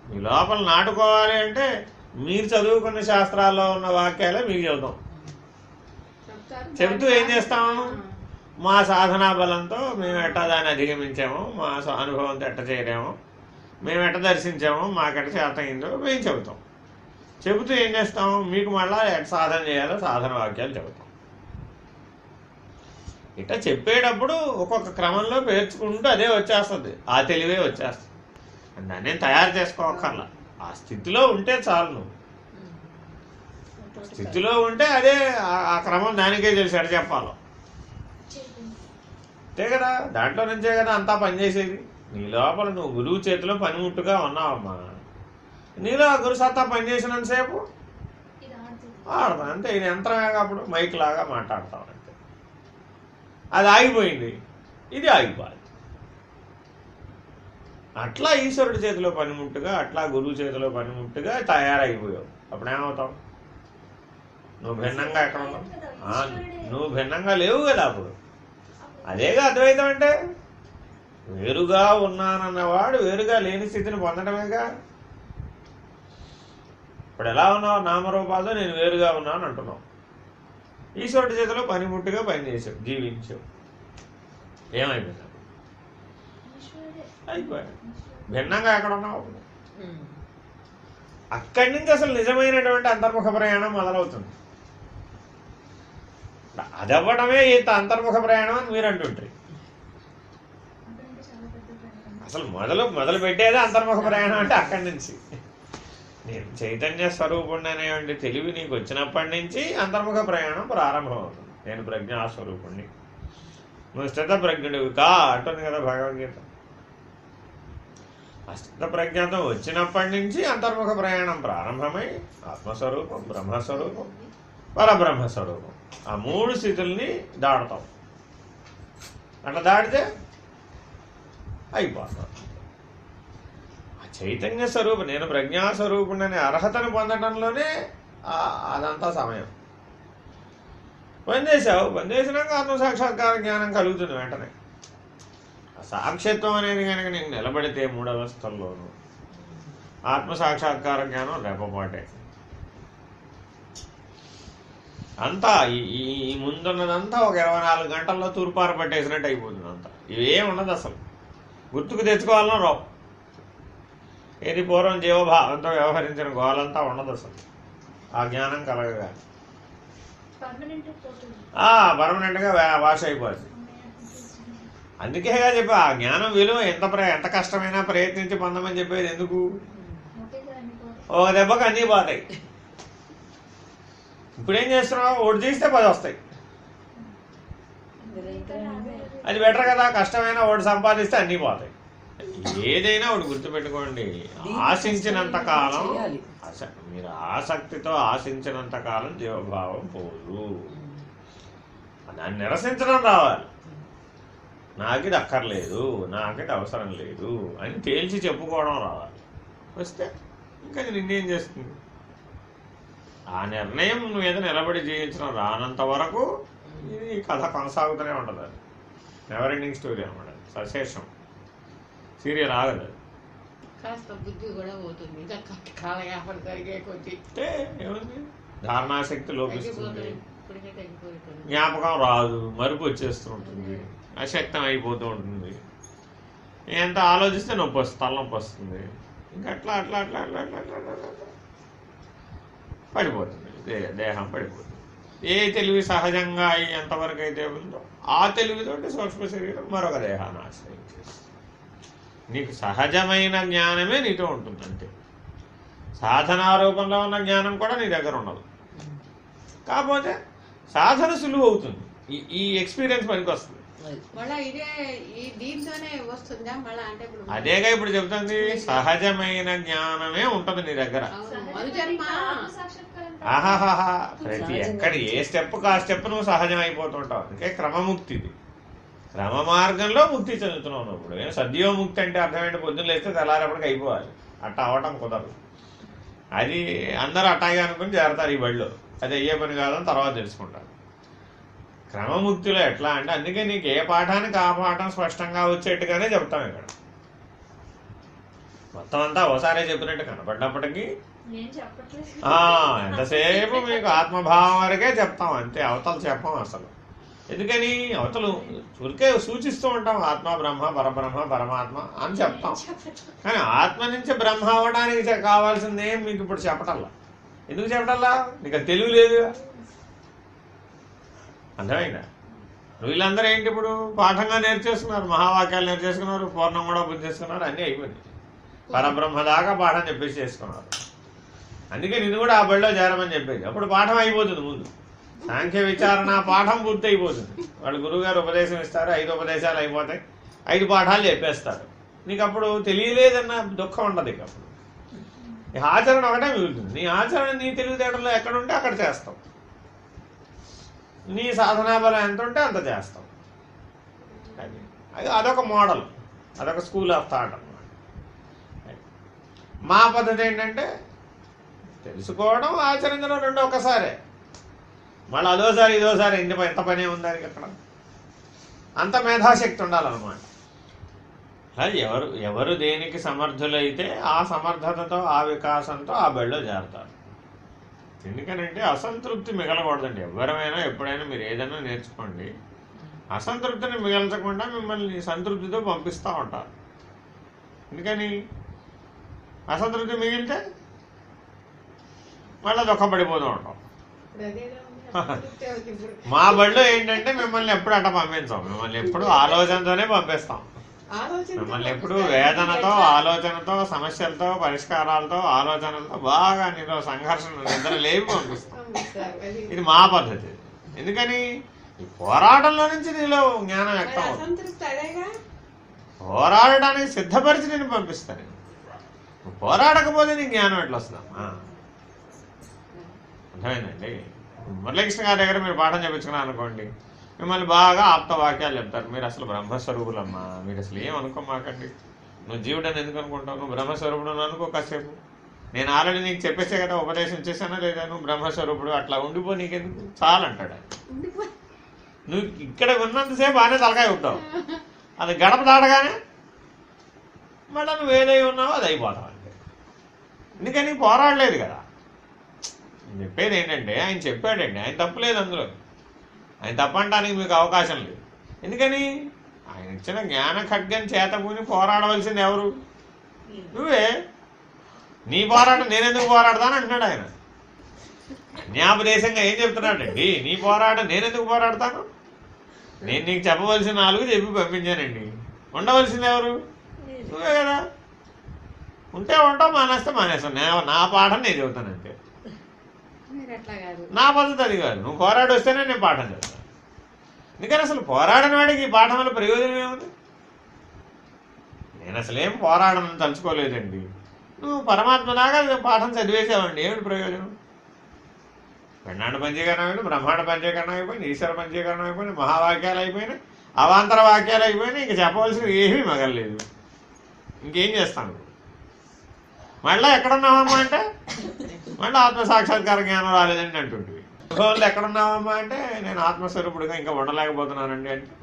[SPEAKER 1] మీ లోపల నాటుకోవాలి అంటే మీరు చదువుకున్న శాస్త్రాల్లో ఉన్న వాక్యాలే మీకు చెబుతాం. చెబుతూ ఏం చేస్తాము? మా సాధనా బలంతో మేము ఎట్టా దాన్ని అధిగమించామో, మా అనుభవంతో ఎట్ట చేయలేమో, మేము ఎట్ట దర్శించామో, మాకెట్ట చేత అయిందో మేము చెబుతాం. చెబుతూ ఏం చేస్తాము? మీకు మళ్ళీ ఎట్ట సాధన చేయాలో సాధన వాక్యాలు చెబుతాం. ఇట్లా చెప్పేటప్పుడు ఒక్కొక్క క్రమంలో పేర్చుకుంటూ అదే వచ్చేస్తుంది, ఆ తెలివే వచ్చేస్తుంది. దాన్ని తయారు చేసుకోకర్లా, ఆ స్థితిలో ఉంటే చాలు. నువ్వు స్థితిలో ఉంటే అదే ఆ క్రమం దానికే తెలిసి ఎడ చెప్పాలో అంతే కదా. దాంట్లో నుంచే కదా అంతా పనిచేసేది. నీ లోపల నువ్వు గురువు చేతిలో పనిముట్టుగా ఉన్నావమ్మా. నీలో ఆ గురు సత్తా పనిచేసినంతసేపు ఆడతాం అంతే. ఇది యంత్రమే అప్పుడు మైక్ లాగా మాట్లాడతాం అంతే. అది ఆగిపోయింది, ఇది ఆగిపోయింది. అట్లా ఈశ్వరుడి చేతిలో పనిముట్టుగా, అట్లా గురువు చేతిలో పనిముట్టుగా తయారైపోయావు. అప్పుడేమవుతావు? నువ్వు భిన్నంగా ఎక్కడ ఉన్నావు? నువ్వు భిన్నంగా లేవు కదా అప్పుడు. అదేగా అద్వైతం అంటే. వేరుగా ఉన్నానన్నవాడు వేరుగా లేని స్థితిని పొందడమేగా. ఇప్పుడు ఎలా ఉన్నావు? నామరూపాలతో నేను వేరుగా ఉన్నాను అంటున్నావు. ఈశ్వరుడి చేతిలో పనిముట్టుగా పనిచేసావు, జీవించావు. ఏమైపోయింది? అయిపోయాడు. భిన్నంగా ఎక్కడ ఉన్నావు? అక్కడి నుంచి అసలు నిజమైనటువంటి అంతర్ముఖ ప్రయాణం మొదలవుతుంది. అదవ్వడమే ఇంత అంతర్ముఖ ప్రయాణం అని మీరు అంటుంటారు. అసలు మొదలు పెట్టేదే అంతర్ముఖ ప్రయాణం అంటే అక్కడి నుంచి. నేను చైతన్య స్వరూపుణ్ణి అనేటువంటి తెలివి నీకు వచ్చినప్పటి నుంచి అంతర్ముఖ ప్రయాణం ప్రారంభమవుతుంది. నేను ప్రజ్ఞాస్వరూపుణ్ణి, నువ్వు స్థిత ప్రజ్ఞుడివి కా అంటుంది కదా భగవద్గీత. ఆ స్థిత ప్రజ్ఞాతం వచ్చినప్పటి నుంచి అంతర్ముఖ ప్రయాణం ప్రారంభమై ఆత్మస్వరూపం, బ్రహ్మస్వరూపం, పరబ్రహ్మస్వరూపం, ఆ మూడు స్థితుల్ని దాడతాం. అట్లా దాటితే అయిపోతాం. ఆ చైతన్య స్వరూపం, నేను ప్రజ్ఞాస్వరూపుణ్ణి అర్హతను పొందడంలోనే అదంతా సమయం. పనిచేసావు, పనిచేసినాక ఆత్మసాక్షాత్కార జ్ఞానం కలుగుతుంది వెంటనే. ఆ సాక్షిత్వం అనేది కనుక నీకు నిలబడితే మూడవస్థల్లోనూ ఆత్మసాక్షాత్కార జ్ఞానం రెప్పపాటే. అంతా ఈ ముందున్నదంతా ఒక 24 గంటల్లో తూర్పార పట్టేసినట్టు అయిపోతుంది. అంతా ఇవేం ఉండదు అసలు. గుర్తుకు తెచ్చుకోవాలన్నా రావు. ఏది పూర్వం జీవభావంతో వ్యవహరించిన గోలంతా ఉండదు అసలు ఆ జ్ఞానం కలగగా. పర్మనెంట్గా వాష్ అయిపోతుంది. అందుకేగా చెప్పి ఆ జ్ఞానం విలువ ఎంత కష్టమైనా ప్రయత్నించి పొందమని చెప్పేది ఎందుకు? ఒక దెబ్బకి అన్నీ పోతాయి. ఇప్పుడేం చేస్తున్నావు? ఒకటి తీస్తే 10 వస్తాయి. అది బెటర్ కదా. కష్టమైన ఒకటి సంపాదిస్తే అన్నీ పోతాయి. ఏదైనా ఒకటి గుర్తుపెట్టుకోండి, ఆశించినంత కాలం, మీరు ఆసక్తితో ఆశించినంత కాలం జీవభావం పోదు. దాన్ని నిరసించడం రావాలి. నాకిది అక్కర్లేదు, నాకిది అవసరం లేదు అని తేల్చి చెప్పుకోవడం రావాలి. వస్తే ఇంకా నిన్నేం చేస్తుంది? ఆ నిర్ణయం మీద నిలబడి జీవించడం రానంత వరకు ఇది కథ కొనసాగుతూనే ఉంటుంది. అది నెవర్ ఎండింగ్ స్టోరీ అన్నమాట. సశేషం సీరియల్ ఆగదు.
[SPEAKER 2] కాస్త బుద్ధి కూడా పోతుంది కాలయాపన జరిగే కొద్ది.
[SPEAKER 1] ఏముంది? ధారణాశక్తి లోపిస్తుంది, జ్ఞాపకం రాదు, మరుపు వచ్చేస్తుంటుంది, అశక్తం అయిపోతూ ఉంటుంది. ఎంత ఆలోచిస్తే నొప్పి వస్తుంది, తలనొప్పి వస్తుంది. ఇంకా అట్లా అట్లా అట్లా అట్లా అట్లా అట్లా అట్లా పడిపోతుంది, దేహం పడిపోతుంది. ఏ తెలివి సహజంగా ఎంతవరకు అయితే ఉందో ఆ తెలివితోటి సూక్ష్మ శరీరం మరొక దేహాన్ని ఆశ్రయించేసి నీకు సహజమైన జ్ఞానమే నీతో ఉంటుంది అంతే. సాధనా రూపంలో ఉన్న జ్ఞానం కూడా నీ దగ్గర ఉండదు. కాకపోతే సాధన సులువు అవుతుంది. ఈ ఎక్స్పీరియన్స్ పనికి వస్తుంది. అదేగా ఇప్పుడు చెప్తుంది, సహజమైన జ్ఞానమే ఉంటుంది నీ దగ్గర. ఆహాహా ప్రతి ఎక్కడ ఏ స్టెప్కి ఆ స్టెప్ నువ్వు సహజం అయిపోతుంటావు. అందుకే క్రమముక్తిది. క్రమ మార్గంలో ముక్తి చెందుతున్నావు. ఇప్పుడు సద్యోముక్తి అంటే అర్థమైంటే పొద్దున్న లేస్తే తెల్లారేపటికి అయిపోవాలి. అట్ట అవటం కుదరదు. అది అందరూ అట్టాగే అనుకుని చేరతారు ఈ బడిలో. అది అయ్యే పని కాదని తర్వాత తెలుసుకుంటారు. క్రమముక్తిలో ఎట్లా అంటే అందుకే నీకు ఏ పాఠానికి ఆ పాఠం స్పష్టంగా వచ్చేట్టుగానే చెప్తాం ఇక్కడ. మొత్తం అంతా ఒకసారే చెప్పినట్టు కనపడినప్పటికీ ఎంతసేపు మీకు ఆత్మభావం వరకే చెప్తాం అంతే, అవతలు చెప్పం అసలు. ఎందుకని అవతలు ఊరికే సూచిస్తూ ఉంటాం ఆత్మ బ్రహ్మ పరబ్రహ్మ పరమాత్మ అని చెప్తాం. కానీ ఆత్మ నుంచి బ్రహ్మ అవ్వడానికి కావాల్సింది ఏం మీకు ఇప్పుడు చెప్పటల్లా. ఎందుకు చెప్పటల్లా? నీకు అది తెలివి లేదు. అర్థమైందా? వీళ్ళందరూ ఏంటి ఇప్పుడు పాఠంగా నేర్చేసుకున్నారు, మహావాక్యాలు నేర్చేసుకున్నారు, పూర్ణం కూడా బుద్ధి చేసుకున్నారు, అన్నీ అయిపోయింది. పరబ్రహ్మ దాకా పాఠం చెప్పేసి చేసుకున్నారు. అందుకే నేను కూడా ఆ బడిలో చేరమని చెప్పేది. అప్పుడు పాఠం అయిపోతుంది. ముందు సాంఖ్య విచారణ పాఠం పూర్తి అయిపోతుంది. వాళ్ళు గురువుగారు ఉపదేశం ఇస్తారు, 5 ఉపదేశాలు అయిపోతాయి, 5 పాఠాలు చెప్పేస్తారు. నీకు అప్పుడు తెలియలేదన్న దుఃఖం ఉండదు. ఇక అప్పుడు నీ ఆచరణ ఒకటే మిగులుతుంది. నీ ఆచరణ నీ తెలివితేటలో ఎక్కడుంటే అక్కడ చేస్తావు. నీ సాధనా బలం ఎంత ఉంటే అంత చేస్తావు. అది అదొక మోడల్, అదొక స్కూల్ ఆఫ్ థాట్ అన్నమాట. మా పద్ధతి ఏంటంటే తెలుసుకోవడం ఆచరించడం రెండు ఒకసారే. మళ్ళీ అదోసారి ఇదోసారి ఎంత పనే ఉందానికి అక్కడ. అంత మేధాశక్తి ఉండాలన్నమాట. అలా ఎవరు దేనికి సమర్థులైతే ఆ సమర్థతతో ఆ వికాసంతో ఆ బడిలో చేరతారు. ఎందుకనంటే అసంతృప్తి మిగలకూడదండి. ఎవరైనా ఎప్పుడైనా మీరు ఏదైనా నేర్చుకోండి, అసంతృప్తిని మిగల్చకుండా మిమ్మల్ని సంతృప్తితో పంపిస్తూ ఉంటారు. ఎందుకని అసంతృప్తి మిగిలితే మళ్ళీ దుఃఖపడిపోతూ ఉంటాం. మా బడిలో ఏంటంటే మిమ్మల్ని ఎప్పుడు అట్ట పంపించాం, మిమ్మల్ని ఎప్పుడు ఆలోచనతోనే పంపిస్తాం. మిమ్మల్ని ఎప్పుడు వేదనతో, ఆలోచనతో, సమస్యలతో, పరిష్కారాలతో, ఆలోచనలతో బాగా నీలో సంఘర్షణ నిద్ర లేవి పంపిస్తాం. ఇది మా పద్ధతి. ఎందుకని ఈ పోరాటంలో నుంచి నీలో జ్ఞానం వ్యక్తం అవుతుంది. పోరాడడానికి సిద్ధపరిచి నేను పంపిస్తాను. పోరాడకపోతే నీ జ్ఞానం ఎట్లా వస్తుందమ్మా? అర్థమైందండి? మురళీకృష్ణ గారి దగ్గర మీరు పాఠం చెప్పించుకున్నారు అనుకోండి, మిమ్మల్ని బాగా ఆప్తవాక్యాలు చెప్తారు. మీరు అసలు బ్రహ్మస్వరూపులమ్మా, మీరు అసలు ఏం అనుకోమాకండి. నువ్వు జీవుడని ఎందుకు అనుకుంటావు? నువ్వు బ్రహ్మస్వరూపుడు అనుకో కాసేపు. నేను ఆల్రెడీ నీకు చెప్పేసే కదా, ఉపదేశం చేశానా లేదా? నువ్వు బ్రహ్మస్వరూపుడు, అట్లా ఉండిపో, నీకెందుకు చాలంటాడు. నువ్వు ఇక్కడ ఉన్నంతసేపు ఆనే తలకాయ ఉంటావు, అది గడప దాటగానే మళ్ళీ నువ్వు ఏదై ఉన్నావో అది అయిపోతావు అంతే. ఎందుకని పోరాడలేదు కదా. చెప్పేది ఏంటంటే ఆయన చెప్పాడండి, ఆయన తప్పులేదు అందులో. ఆయన తప్పంటానికి మీకు అవకాశం లేదు. ఎందుకని ఆయన ఇచ్చిన జ్ఞాన ఖడ్గం చేతబూని పోరాడవలసింది ఎవరు? నువ్వే. నీ పోరాటం నేనెందుకు పోరాడతాను అంటున్నాడు ఆయన. జ్ఞాపదేశంగా ఏం చెప్తున్నాడండి? నీ పోరాటం నేనెందుకు పోరాడతాను? నేను నీకు చెప్పవలసిన 4 చెప్పి పంపించానండి. ఉండవలసింది ఎవరు? నువ్వే కదా. ఉంటే ఉంటావు, మానేస్తే మానేస్తాను. నా పాఠం నేను చెబుతాను అంతే. నా పద్ధతి అది కాదు. నువ్వు పోరాడి వస్తేనే నేను పాఠం చెప్తాను. ఎందుకని అసలు పోరాడని వాడికి ఈ పాఠం వల్ల ప్రయోజనం ఏముంది? నేను అసలేం పోరాడని తలుచుకోలేదండి. నువ్వు పరమాత్మ దాకా పాఠం చదివేసావండి, ఏమిటి ప్రయోజనం? పెన్నాండ పంచీకరణం అయిపోయింది, బ్రహ్మాండ పంచీకరణం అయిపోయింది, ఈశ్వర పంచీకరణం అయిపోయింది, మహావాక్యాలు అయిపోయినాయి, అవాంతర వాక్యాలు అయిపోయినాయి. ఇంక చెప్పవలసినవి ఏమీ మగలేదు. ఇంకేం చేస్తాను? మళ్ళీ ఎక్కడున్నావమ్మా అంటే మళ్ళీ ఆత్మసాక్షాత్కార జ్ఞానం రాలేదండి అంటుంటివి. అనుభవంలో ఎక్కడున్నావమ్మా అంటే నేను ఆత్మస్వరూపుడుగా ఇంకా ఉండలేకపోతున్నానండి అంటే.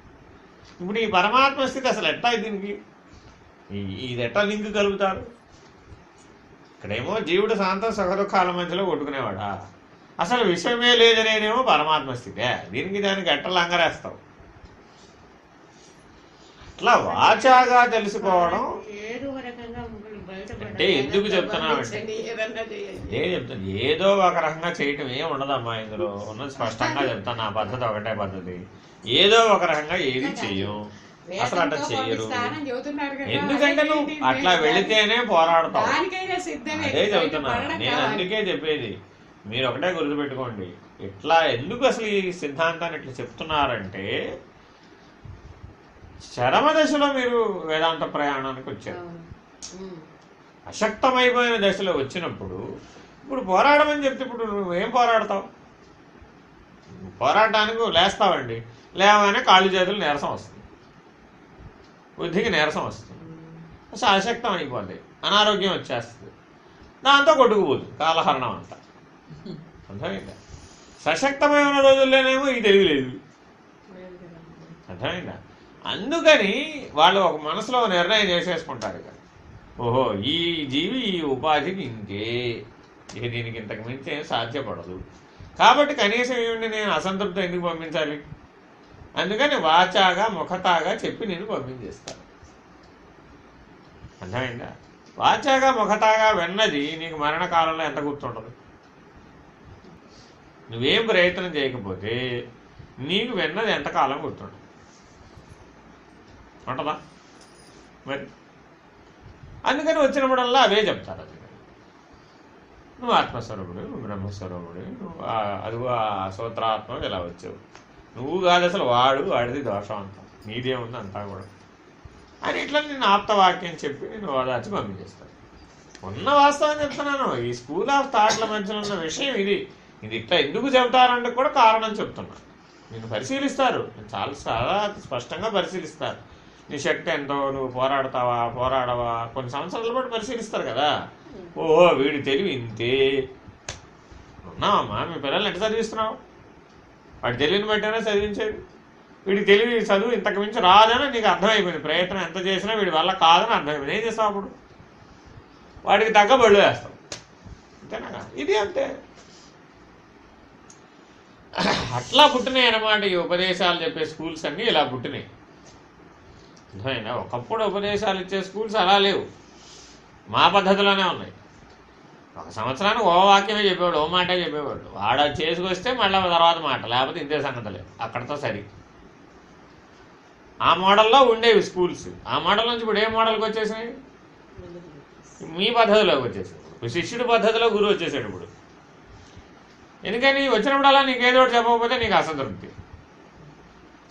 [SPEAKER 1] ఇప్పుడు ఈ పరమాత్మ స్థితి అసలు ఎట్లా దీనికి ఇది ఎట్లా లింక్ కలుగుతారు? ఇక్కడేమో జీవుడు శాంతం సుఖదుఖాల మధ్యలో కొట్టుకునేవాడా? అసలు విషయమే లేదనేదేమో పరమాత్మ స్థితే. దీనికి దానికి ఎట్లా లంగరేస్తావు? అట్లా వాచాగా తెలుసుకోవడం అంటే ఎందుకు చెప్తున్నామంటే నేను చెప్తాను, ఏదో ఒక రకంగా చేయటం ఏం ఉండదమ్మా. ఇందులో ఉన్నది స్పష్టంగా చెప్తాను. నా పద్ధతి ఒకటే పద్ధతి. ఏదో ఒక రకంగా ఏది చెయ్యం, అసలు అట్లా చెయ్యరు. ఎందుకంటే నువ్వు అట్లా వెళితేనే పోరాడతావు. అదే చెబుతున్నా నేను. అందుకే చెప్పేది మీరు ఒకటే గుర్తుపెట్టుకోండి. ఇట్లా ఎందుకు అసలు ఈ సిద్ధాంతాన్ని ఇట్లా చెప్తున్నారంటే చరమ దశలో మీరు వేదాంత ప్రయాణానికి వచ్చారు. అశక్తమైపోయిన దశలో వచ్చినప్పుడు ఇప్పుడు పోరాడమని చెప్తే ఇప్పుడు నువ్వేం పోరాడతావు? పోరాటానికి లేస్తావండి, లేవగానే కాళ్ళు చేతులు నీరసం వస్తుంది, బుద్ధికి నీరసం వస్తుంది, అశక్తం అయిపోద్ది, అనారోగ్యం వచ్చేస్తుంది, దాంతో కొట్టుకుపోతుంది కాలహరణం అంతా. అర్థమైందా? సశక్తమైన రోజుల్లోనేమో ఈ తెలియలేదు. అర్థమైందా? అందుకని వాళ్ళు ఒక మనసులో నిర్ణయం చేసేసుకుంటారు ఇక, ఓహో ఈ జీవి ఈ ఉపాధికి ఇంతే, ఇక దీనికి ఇంతకు మించి ఏం సాధ్యపడదు, కాబట్టి కనీసం ఏమిటి నేను అసంతృప్తి ఎందుకు పంపించాలి, అందుకని వాచాగా ముఖతాగా చెప్పి నేను పంపించేస్తాను. అర్థమైందా? వాచాగా ముఖతాగా విన్నది నీకు మరణకాలంలో ఎంత గుర్తుండదు. నువ్వేం ప్రయత్నం చేయకపోతే నీకు విన్నది ఎంతకాలం గుర్తుండదు, ఉంటుందా? మరి అందుకని వచ్చినప్పుడల్లా అవే చెప్తారు. అది నువ్వు ఆత్మస్వరూపుడు, నువ్వు బ్రహ్మస్వరూపుడు, నువ్వు అదిగో ఆ సూత్రాత్మ ఇలా వచ్చావు, నువ్వు కాదు అసలు వాడిది దోషం అంతా, నీదే ఉంది అంతా కూడా అని ఇట్లా నేను ఆప్తవాక్యం చెప్పి నేను ఓదార్చి పంపించేస్తాను. ఉన్న వాస్తవం చెప్తున్నాను. ఈ స్కూల్ ఆఫ్ థాట్ల మధ్యలో ఉన్న విషయం ఇది ఇట్లా ఎందుకు చెబుతారంటే కూడా కారణం చెప్తున్నా. నేను పరిశీలిస్తారు, చాలా స్పష్టంగా పరిశీలిస్తారు. నీ శక్తి ఎంతో, నువ్వు పోరాడవా కొన్ని సంవత్సరాల పాటు పరిశీలిస్తారు కదా. ఓహో వీడి తెలివి ఇంతే, ఉన్నావమ్మా మీ పిల్లల్ని ఎట్లా చదివిస్తున్నావు? వాడి తెలివిని బట్టైనా చదివించేది. వీడి తెలివి చదువు ఇంతకు మించి రాదని నీకు అర్థమైపోయింది, ప్రయత్నం ఎంత చేసినా వీడి వల్ల కాదని అర్థమైపోయింది. ఏం చేస్తావు అప్పుడు? వాడికి తగ్గ బళ్ళు వేస్తావు, అంతేనా? ఇది అంతే. అట్లా పుట్టినాయి అన్నమాట ఈ ఉపదేశాలు చెప్పే స్కూల్స్ అన్నీ ఇలా పుట్టినాయి. అర్థమైనా? ఒకప్పుడు ఉపదేశాలు ఇచ్చే స్కూల్స్ అలా లేవు, మా పద్ధతిలోనే ఉన్నాయి. ఒక సంవత్సరానికి ఓ వాక్యమే చెప్పేవాడు, ఓ మాటే చెప్పేవాడు. వాడ చేసుకొస్తే మళ్ళీ తర్వాత మాట, లేకపోతే ఇంతే సంగతి లేదు, అక్కడితో సరి. ఆ మోడల్లో ఉండేవి స్కూల్స్. ఆ మోడల్ నుంచి ఇప్పుడు ఏ మోడల్కి వచ్చేసినాయి? మీ పద్ధతిలోకి వచ్చేసాడు. శిష్యుడి పద్ధతిలో గురువు వచ్చేసాడు ఇప్పుడు. ఎందుకని వచ్చినప్పుడల్లా నీకు ఏదో ఒకటి చెప్పకపోతే నీకు అసంతృప్తి.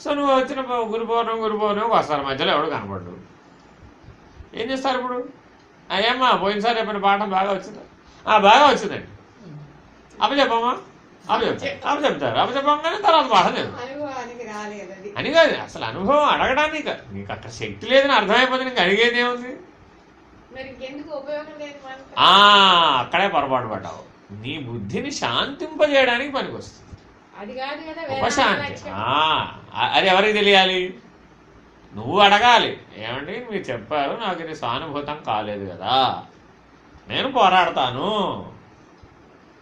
[SPEAKER 1] సో నువ్వు వచ్చిన గురు పౌర్ణమి వస్తారు, మధ్యలో ఎవడు కనపడ్డు. ఏం చేస్తారు ఇప్పుడు? అయ్యమ్మా పోయినసారి చెప్పిన పాఠం బాగా వచ్చిందా? బాగా వచ్చిందండి. అప్పచెప్పమ్మా అప్పచెప్తారు. అప్పచెప్పగానే తర్వాత పాఠం లేదు అని కాదు. అసలు అనుభవం అడగడానికి నీకు అక్కడ శక్తి లేదని అర్థమైపోతే నీకు అడిగేది ఏముంది? అక్కడే పొరపాటు పడ్డావు. నీ బుద్ధిని శాంతింపజేయడానికి పనికి వస్తుంది ఉపశాంతి. అది ఎవరికి తెలియాలి? నువ్వు అడగాలి. ఏమండి మీరు చెప్పారు, నాకు ఇది సానుభూతం కాలేదు కదా, నేను పోరాడతాను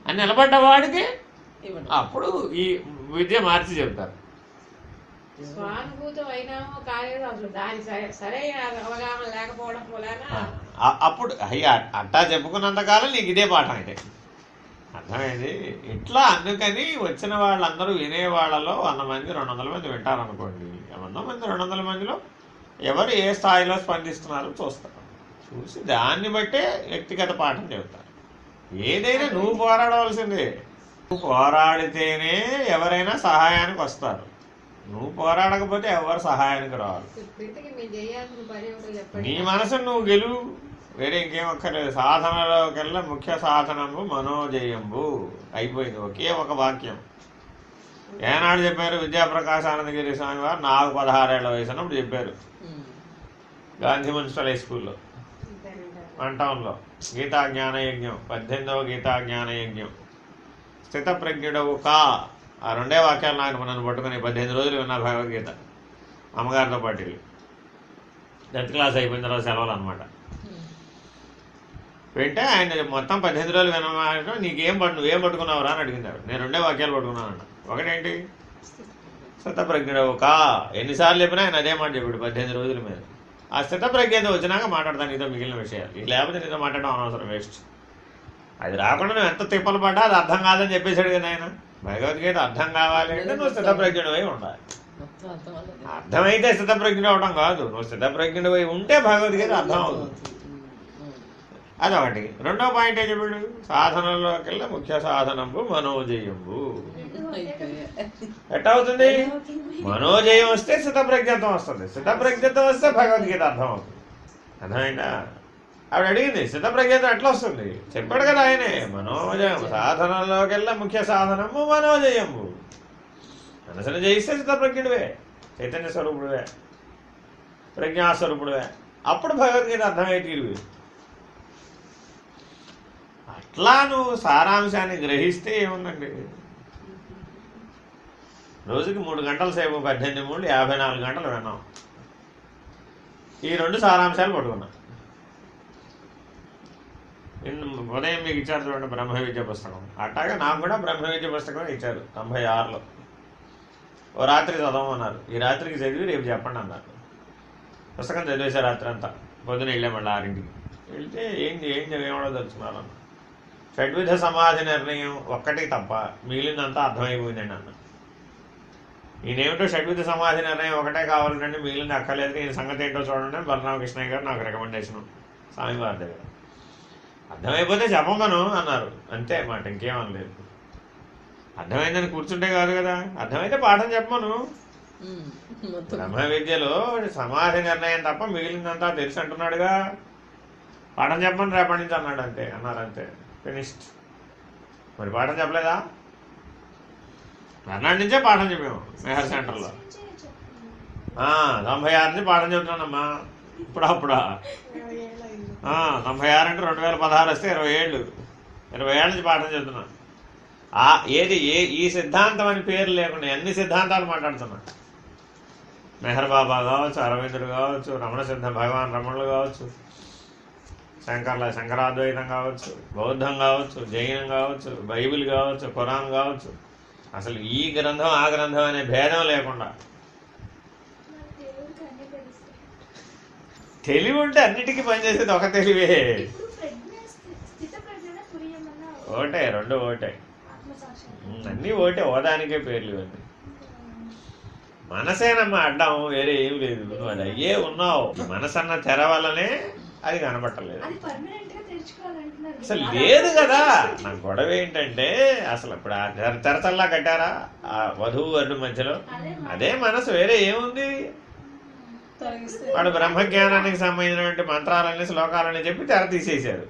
[SPEAKER 1] అని నిలబడ్డవాడికి అప్పుడు ఈ విద్య మార్చి చెప్తారు. అప్పుడు అయ్యా అట్టా చెప్పుకున్నంతకాలం నీకు ఇదే పాఠం అయితే అర్థమైంది. ఇట్లా అందుకని వచ్చిన వాళ్ళందరూ వినేవాళ్ళలో 100 మంది 200 మంది వింటారనుకోండి. 100 మంది 200 మందిలో ఎవరు ఏ స్థాయిలో స్పందిస్తున్నారో చూస్తారు. చూసి దాన్ని బట్టే వ్యక్తిగత పాఠం చెబుతారు. ఏదైనా నువ్వు పోరాడవలసిందే. నువ్వు పోరాడితేనే ఎవరైనా సహాయానికి వస్తారు. నువ్వు పోరాడకపోతే ఎవరు సహాయానికి రావాలి. నీ మనసును నువ్వు గెలువు, వేరే ఇంకేం అక్కర్లేదు. సాధనలోకెల్లా ముఖ్య సాధనము మనోజయంబు. అయిపోయింది, ఒకే ఒక వాక్యం. ఏనాడు చెప్పారు? విద్యాప్రకాశానందగిరి స్వామి వారు నాకు 16 ఏళ్ల వయసు అన్నప్పుడు చెప్పారు. గాంధీ మున్సిపల్ హై స్కూల్లో 1 టౌన్లో గీతా జ్ఞానయజ్ఞం, 18వ గీతా జ్ఞానయజ్ఞం. స్థితప్రజ్ఞుడవు కా, ఆ 2 వాక్యాలు నాకు నన్ను పట్టుకుని 18 రోజులు విన్నా భగవద్గీత అమ్మగారితో పాటు. 10th క్లాస్ అయిపోయిన తర్వాత సెలవులు అనమాట. వింటే ఆయన మొత్తం 18 రోజులు వినమాట. నువ్వేం పట్టుకున్నావురా అని అడిగినారు. నేను 2 వాక్యాలు పట్టుకున్నాను. ఒకటేంటి? స్థితప్రజ్ఞుడవు కా. ఎన్నిసార్లు చెప్పినా ఆయన అదే మాట చెప్పాడు 18 రోజుల మీద. ఆ స్థితప్రజ్ఞత వచ్చినాక మాట్లాడతాను నీతో మిగిలిన విషయాలు. ఇది లేకపోతే నీతో మాట్లాడడం అనవసరం, వేస్ట్. అది రాకుండా నువ్వు ఎంత తిప్పలు పడ్డా అది అర్థం కాదని చెప్పేశాడు కదా ఆయన. భగవద్గీత అర్థం కావాలి అంటే నువ్వు స్థితప్రజ్ఞుడివై ఉండాలి. అర్థమైతే స్థితప్రజ్ఞుడు అవడం కాదు, నువ్వు స్థితప్రజ్ఞుడివై ఉంటే భగవద్గీత అర్థం అవుతుంది. అదొకటి. 2వ పాయింట్ ఏం చెప్పాడు? సాధనలోకెల్లా ముఖ్య సాధనంబు మనోజయంబు. ఎట్లా అవుతుంది? మనోజయం వస్తే స్థితప్రజ్ఞత్వం వస్తుంది, స్థితప్రజ్ఞత్వం వస్తే భగవద్గీత అర్థం అవుతుంది. అర్థమైందా? ఆవిడ అడిగింది స్థితప్రజ్ఞత ఎట్లా వస్తుంది? చెప్పాడు కదా ఆయనే, మనోజయం సాధనలోకెల్లా ముఖ్య సాధనము మనోజయము. మనసును జయిస్తే స్థితప్రజ్ఞుడివే, చైతన్య స్వరూపుడువే, ప్రజ్ఞాస్వరూపుడువే. అప్పుడు భగవద్గీత అర్థమయ్యే తీరువి. అట్లా నువ్వు సారాంశాన్ని గ్రహిస్తే ఏముందండి, రోజుకి 3 గంటల సేపు 18 మూడు 54 గంటలు విన్నాం. ఈ 2 సారాంశాలు పట్టుకున్నా. ఉదయం మీకు ఇచ్చారు చూడండి బ్రహ్మ విద్య పుస్తకం, అట్లాగే నాకు కూడా బ్రహ్మ విద్య పుస్తకం ఇచ్చారు 96లో. ఓ రాత్రి చదవమన్నారు, ఈ రాత్రికి చదివి రేపు చెప్పండి అన్నారు. పుస్తకం చదివేసే రాత్రి అంతా. పొద్దున వెళ్ళే మళ్ళీ 6ంటికి వెళ్తే ఏమడో తెలుసుకున్నారన్న. షడ్విధ సమాధి నిర్ణయం ఒక్కటి తప్ప మిగిలిందంతా అర్థమైపోయిందండి అన్న. ఈయనేమిటో షడ్విధ సమాధి నిర్ణయం ఒకటే కావాలంటే మిగిలింది అక్కర్లేదు, ఈయన సంగతి ఏంటో చూడండి బలరామకృష్ణయ్య గారు నాకు రికమెండేషను స్వామివారి దగ్గర. అర్థమైపోతే చెప్పమను అన్నారు, అంతే మాట, ఇంకేమనలేదు. అర్థమైందని కూర్చుంటే కాదు కదా, అర్థమైతే పాఠం చెప్పమను. బ్రహ్మ విద్యలో సమాధి నిర్ణయం తప్ప మిగిలిందంతా తెలుసు అంటున్నాడుగా, పాఠం చెప్పమని రేపటి నుంచి అన్నాడు, అంతే అన్నారు, అంతే ఫినిష్డ్. మరి పాఠం చెప్పలేదా? మర్నాడు నుంచే పాఠం చెప్పాము మెహర్ సెంటర్లో. 96 నుంచి పాఠం చెబుతున్నానమ్మా. ఇప్పుడప్పుడా 96 అంటే 2016 వస్తే 20 ఏళ్ళు నుంచి పాఠం చెబుతున్నాను. ఈ సిద్ధాంతం అని పేరు లేకుండా అన్ని సిద్ధాంతాలు మాట్లాడుతున్నా. మెహర్ బాబా కావచ్చు, అరవిందుడు కావచ్చు, రమణ సిద్ధ భగవాన్ రమణులు కావచ్చు, శంకరాద్వైతం కావచ్చు, బౌద్ధం కావచ్చు, జైనం కావచ్చు, బైబిల్ కావచ్చు, ఖురాన్ కావచ్చు, అసలు ఈ గ్రంథం ఆ గ్రంథం అనే భేదం లేకుండా తెలివి ఉంటే అన్నిటికీ పనిచేసేది ఒక తెలివే. ఒకటే, 2 ఒకటే, అన్నీ ఒకటే, ఓదానికే పేర్లు ఇవన్నీ. మనసేనమ్మా అడ్డం, వేరే ఏమి లేదు. నువ్వు అది అయ్యే ఉన్నావు. మనసు అన్న తెర వల్లనే అది కనబట్టలేదు. అసలు లేదు కదా. నా గొడవ ఏంటంటే అసలు ఇప్పుడు ఆ తెరచల్లా కట్టారా ఆ వధువు వరుడు మధ్యలో, అదే మనసు, వేరే ఏముంది? వాడు బ్రహ్మజ్ఞానానికి సంబంధించినటువంటి మంత్రాలని శ్లోకాలని చెప్పి తెర తీసేశారు,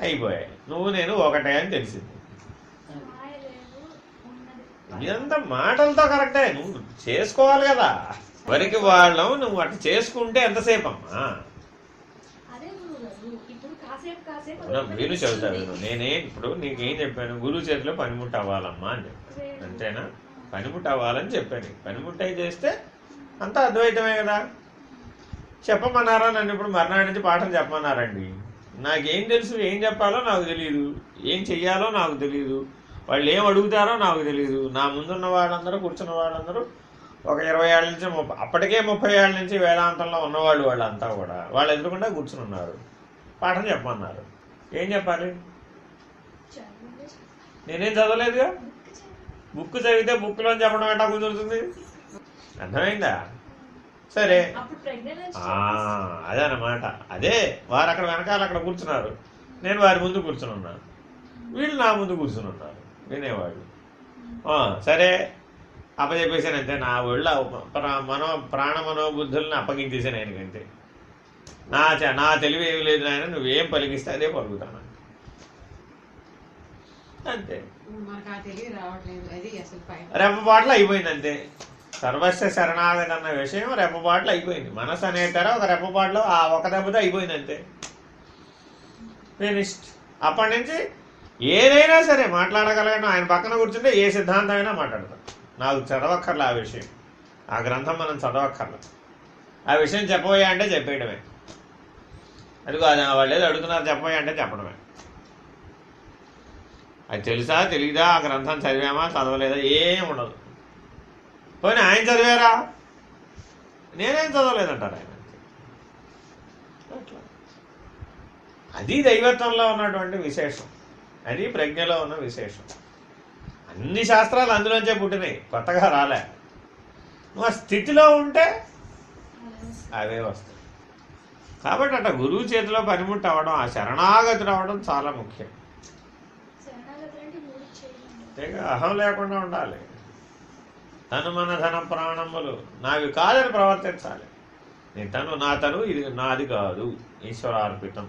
[SPEAKER 1] అయిపోయాయి. నువ్వు నేను ఒకటే అని తెలిసింది. ఇదంతా మాటలతో కరెక్టే, నువ్వు చేసుకోవాలి కదా. వరికి వాళ్ళం నువ్వు అట్లా చేసుకుంటే ఎంతసేపు అమ్మా? వీలు చదువుతావు. నేనే ఇప్పుడు నీకేం చెప్పాను, గురువు చేతిలో పనిముట్టు అవ్వాలమ్మా అని చెప్పాను, అంతేనా? పనిముట్టు అవ్వాలని చెప్పాను. పనిముట్టై చేస్తే అంతా అద్వైతమే కదా. చెప్పమన్నారా నన్ను? ఇప్పుడు మర్నాడు నుంచి పాఠం చెప్పమన్నారండి. నాకేం తెలుసు? ఏం చెప్పాలో నాకు తెలియదు, ఏం చెయ్యాలో నాకు తెలియదు, వాళ్ళు ఏం అడుగుతారో నాకు తెలియదు. నా ముందున్న వాళ్ళందరూ, కూర్చున్న వాళ్ళందరూ ఒక 20 ఏళ్ళ నుంచి అప్పటికే 30 ఏళ్ళ నుంచి వేదాంతంలో ఉన్నవాళ్ళు, వాళ్ళంతా కూడా వాళ్ళు ఎదురుకుండా కూర్చుని ఉన్నారు. పాఠం చెప్పమన్నారు, ఏం చెప్పాలి? నేనేం చదవలేదుగా. బుక్ చదివితే బుక్లో చెప్పడం ఎట్టా కుదురుతుంది? అర్థమైందా? సరే, అదనమాట. అదే వారు అక్కడ వెనకాల అక్కడ కూర్చున్నారు, నేను వారి ముందు కూర్చుని ఉన్నాను, వీళ్ళు నా ముందు కూర్చుని ఉన్నారు వినేవాళ్ళు. సరే అప్పచెప్పేసాను, అంతే. నా ఒళ్ళ ప్రాణమనోబుద్ధుల్ని అప్పగించేసాను ఆయనకంతే. నా తెలివి ఏమి లేదు ఆయన, నువ్వేం పలికిస్తే అదే పలుకుతాను అంతే. రెప్పపాట్లు అయిపోయింది అంతే. సర్వస్వ శరణాగతి అన్న విషయం రెప్పపాట్లు అయిపోయింది. మనసు అనే తెర ఒక రెప్పపాట్లో ఆ ఒక దెబ్బతో అయిపోయింది అంతే, ఫినిష్డ్. అప్పటి నుంచి ఏదైనా సరే మాట్లాడగలను. ఆయన పక్కన కూర్చుంటే ఏ సిద్ధాంతమైనా మాట్లాడతాం. నాకు చదవక్కర్లే ఆ విషయం, ఆ గ్రంథం మనం చదవక్కర్లే. ఆ విషయం చెప్పబోయా అంటే చెప్పేయడమే. అదిగో అది వాళ్ళు ఏదో అడుగుతున్నారు చెప్పబోయా అంటే చెప్పడమే. అది తెలుసా తెలీదా, ఆ గ్రంథం చదివామా చదవలేదా ఏం ఉండదు. పోనీ ఆయన చదివారా, నేనేం చదవలేదంటారు ఆయన. అట్లా అది దైవత్వంలో ఉన్నటువంటి విశేషం, అది ప్రజ్ఞలో ఉన్న విశేషం. అన్ని శాస్త్రాలు అందులోంచే పుట్టినాయి, కొత్తగా రాలే. నువ్వు ఆ స్థితిలో ఉంటే అవే వస్తాయి. కాబట్టి అట్లా గురువు చేతిలో పనిముట్టు అవ్వడం, ఆ శరణాగతి రావడం చాలా ముఖ్యం. అహం లేకుండా ఉండాలి. తను మన ధన ప్రాణములు నావి కాదని ప్రవర్తించాలి. నా తను ఇది నాది కాదు, ఈశ్వరార్పితం,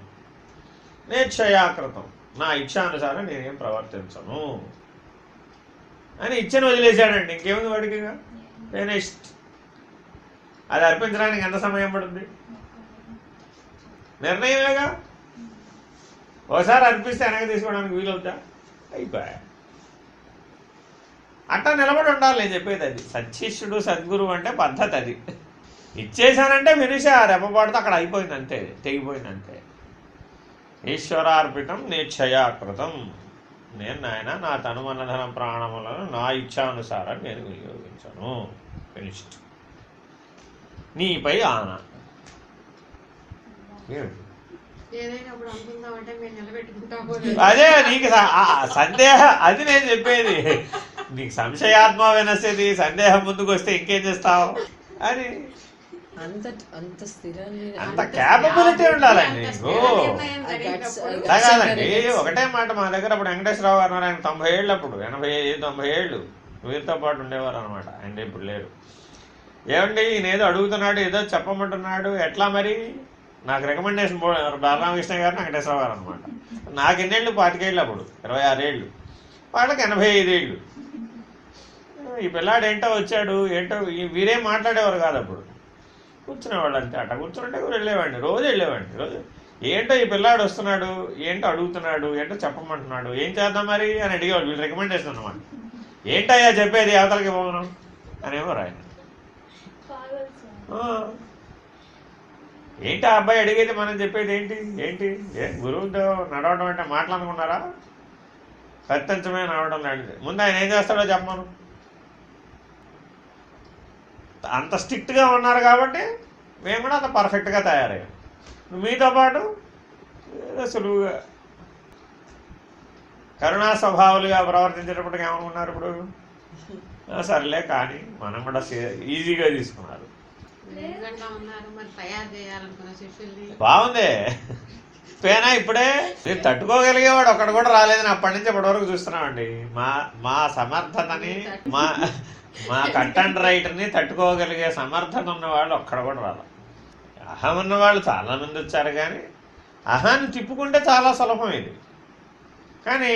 [SPEAKER 1] నేచ్ఛయాకృతం, నా ఇచ్ఛానుసారం నేనేం ప్రవర్తించను అని ఇచ్చని వదిలేశాడండి. ఇంకేముంది వాడికి? ఫినిష్డ్. అది అర్పించడానికి ఎంత సమయం పడుతుంది? నిర్ణయమేగా. ఒకసారి అర్పిస్తే వెనక్కి తీసుకోవడానికి వీలవుతా? అయిపోయా. అట్టా నిలబడి ఉండాలి. నేను చెప్పేది అది. సచ్చిష్యుడు సద్గురువు అంటే పద్ధతి అది. ఇచ్చేశానంటే ఫినిష్. రెప్పపాటుతో అక్కడ అయిపోయింది, అంతే, తెగిపోయింది అంతే. ఈశ్వరార్పితం నేచ్ఛయాకృతం. నేను నాయన నా తనుమనధన ప్రాణములను నా ఇచ్ఛానుసారం నేను వినియోగించను. ఫినిష్డ్. నీపై ఆన. అదే నీకు సందేహం. అది నేను చెప్పేది. నీకు సంశయాత్మ వినసేది, సందేహం ముందుకు వస్తే ఇంకేం చేస్తావు అని. అంత క్యాపబిలిటీ ఉండాలండి నీకు. కాదండి, ఒకటే మాట. మా దగ్గర అప్పుడు వెంకటేశ్వరరావు గారు ఆయన 90 ఏళ్ళు, అప్పుడు 80-90 ఏళ్ళు వీరితో పాటు ఉండేవారు అనమాట. ఆయన ఇప్పుడు లేరు. ఏమండి ఈయన ఏదో అడుగుతున్నాడు, ఏదో చెప్పమంటున్నాడు, ఎట్లా మరి? నాకు రికమెండేషన్ బాలరామకృష్ణ గారు, వెంకటేశ్వరరావు గారు అనమాట. నాకు ఎన్నేళ్ళు? 25 ఏళ్ళు, అప్పుడు 26 ఏళ్ళు, వాళ్ళకి 85 ఏళ్ళు. ఈ పిల్లాడు ఏంటో వచ్చాడు, ఏంటో వీరేం మాట్లాడేవారు కాదు అప్పుడు. కూర్చునేవాళ్ళు అంతే. అట్ట కూర్చుంటే వెళ్ళేవాడిని, రోజు వెళ్ళేవాడిని. రోజు ఏంటో ఈ పిల్లాడు వస్తున్నాడు, ఏంటో అడుగుతున్నాడు, ఏంటో చెప్పమంటున్నాడు, ఏం చేద్దాం మరి అని అడిగేవాళ్ళు. వీళ్ళు రికమెండేషన్ అనమాట. ఏంటయ్యా చెప్పేది, అవతలకి పోను అనేవారు ఆయన. ఏంటి ఆ అబ్బాయి అడిగేది, మనం చెప్పేది ఏంటి? ఏంటి గురువుతో నడవడం అంటే మాట్లాడుకున్నారా? సత్యంచమే నడవడం లాంటిది. ముందు ఆయన ఏం చేస్తాడో చెప్పమను. అంత స్ట్రిక్ట్గా ఉన్నారు కాబట్టి మేము కూడా అంత పర్ఫెక్ట్గా తయారయ్యాం. మీతో పాటు సులువుగా కరుణా స్వభావాలుగా ప్రవర్తించేటప్పటికి ఏమనుకున్నారు? ఇప్పుడు సర్లే కానీ మనం కూడా ఈజీగా తీసుకున్నారు. బాగుంది. పోయినా ఇప్పుడే మీరు తట్టుకోగలిగేవాడు ఒక్కడు కూడా రాలేదని అప్పటి నుంచి ఇప్పటి వరకు చూస్తున్నామండి. మా సమర్థతని, మా కట్ అండ్ రైట్ని తట్టుకోగలిగే సమర్థత ఉన్నవాళ్ళు ఒక్కడ కూడా రాదు. అహం ఉన్నవాళ్ళు చాలామంది వచ్చారు, కానీ అహాన్ని తిప్పుకుంటే చాలా సులభం ఇది. కానీ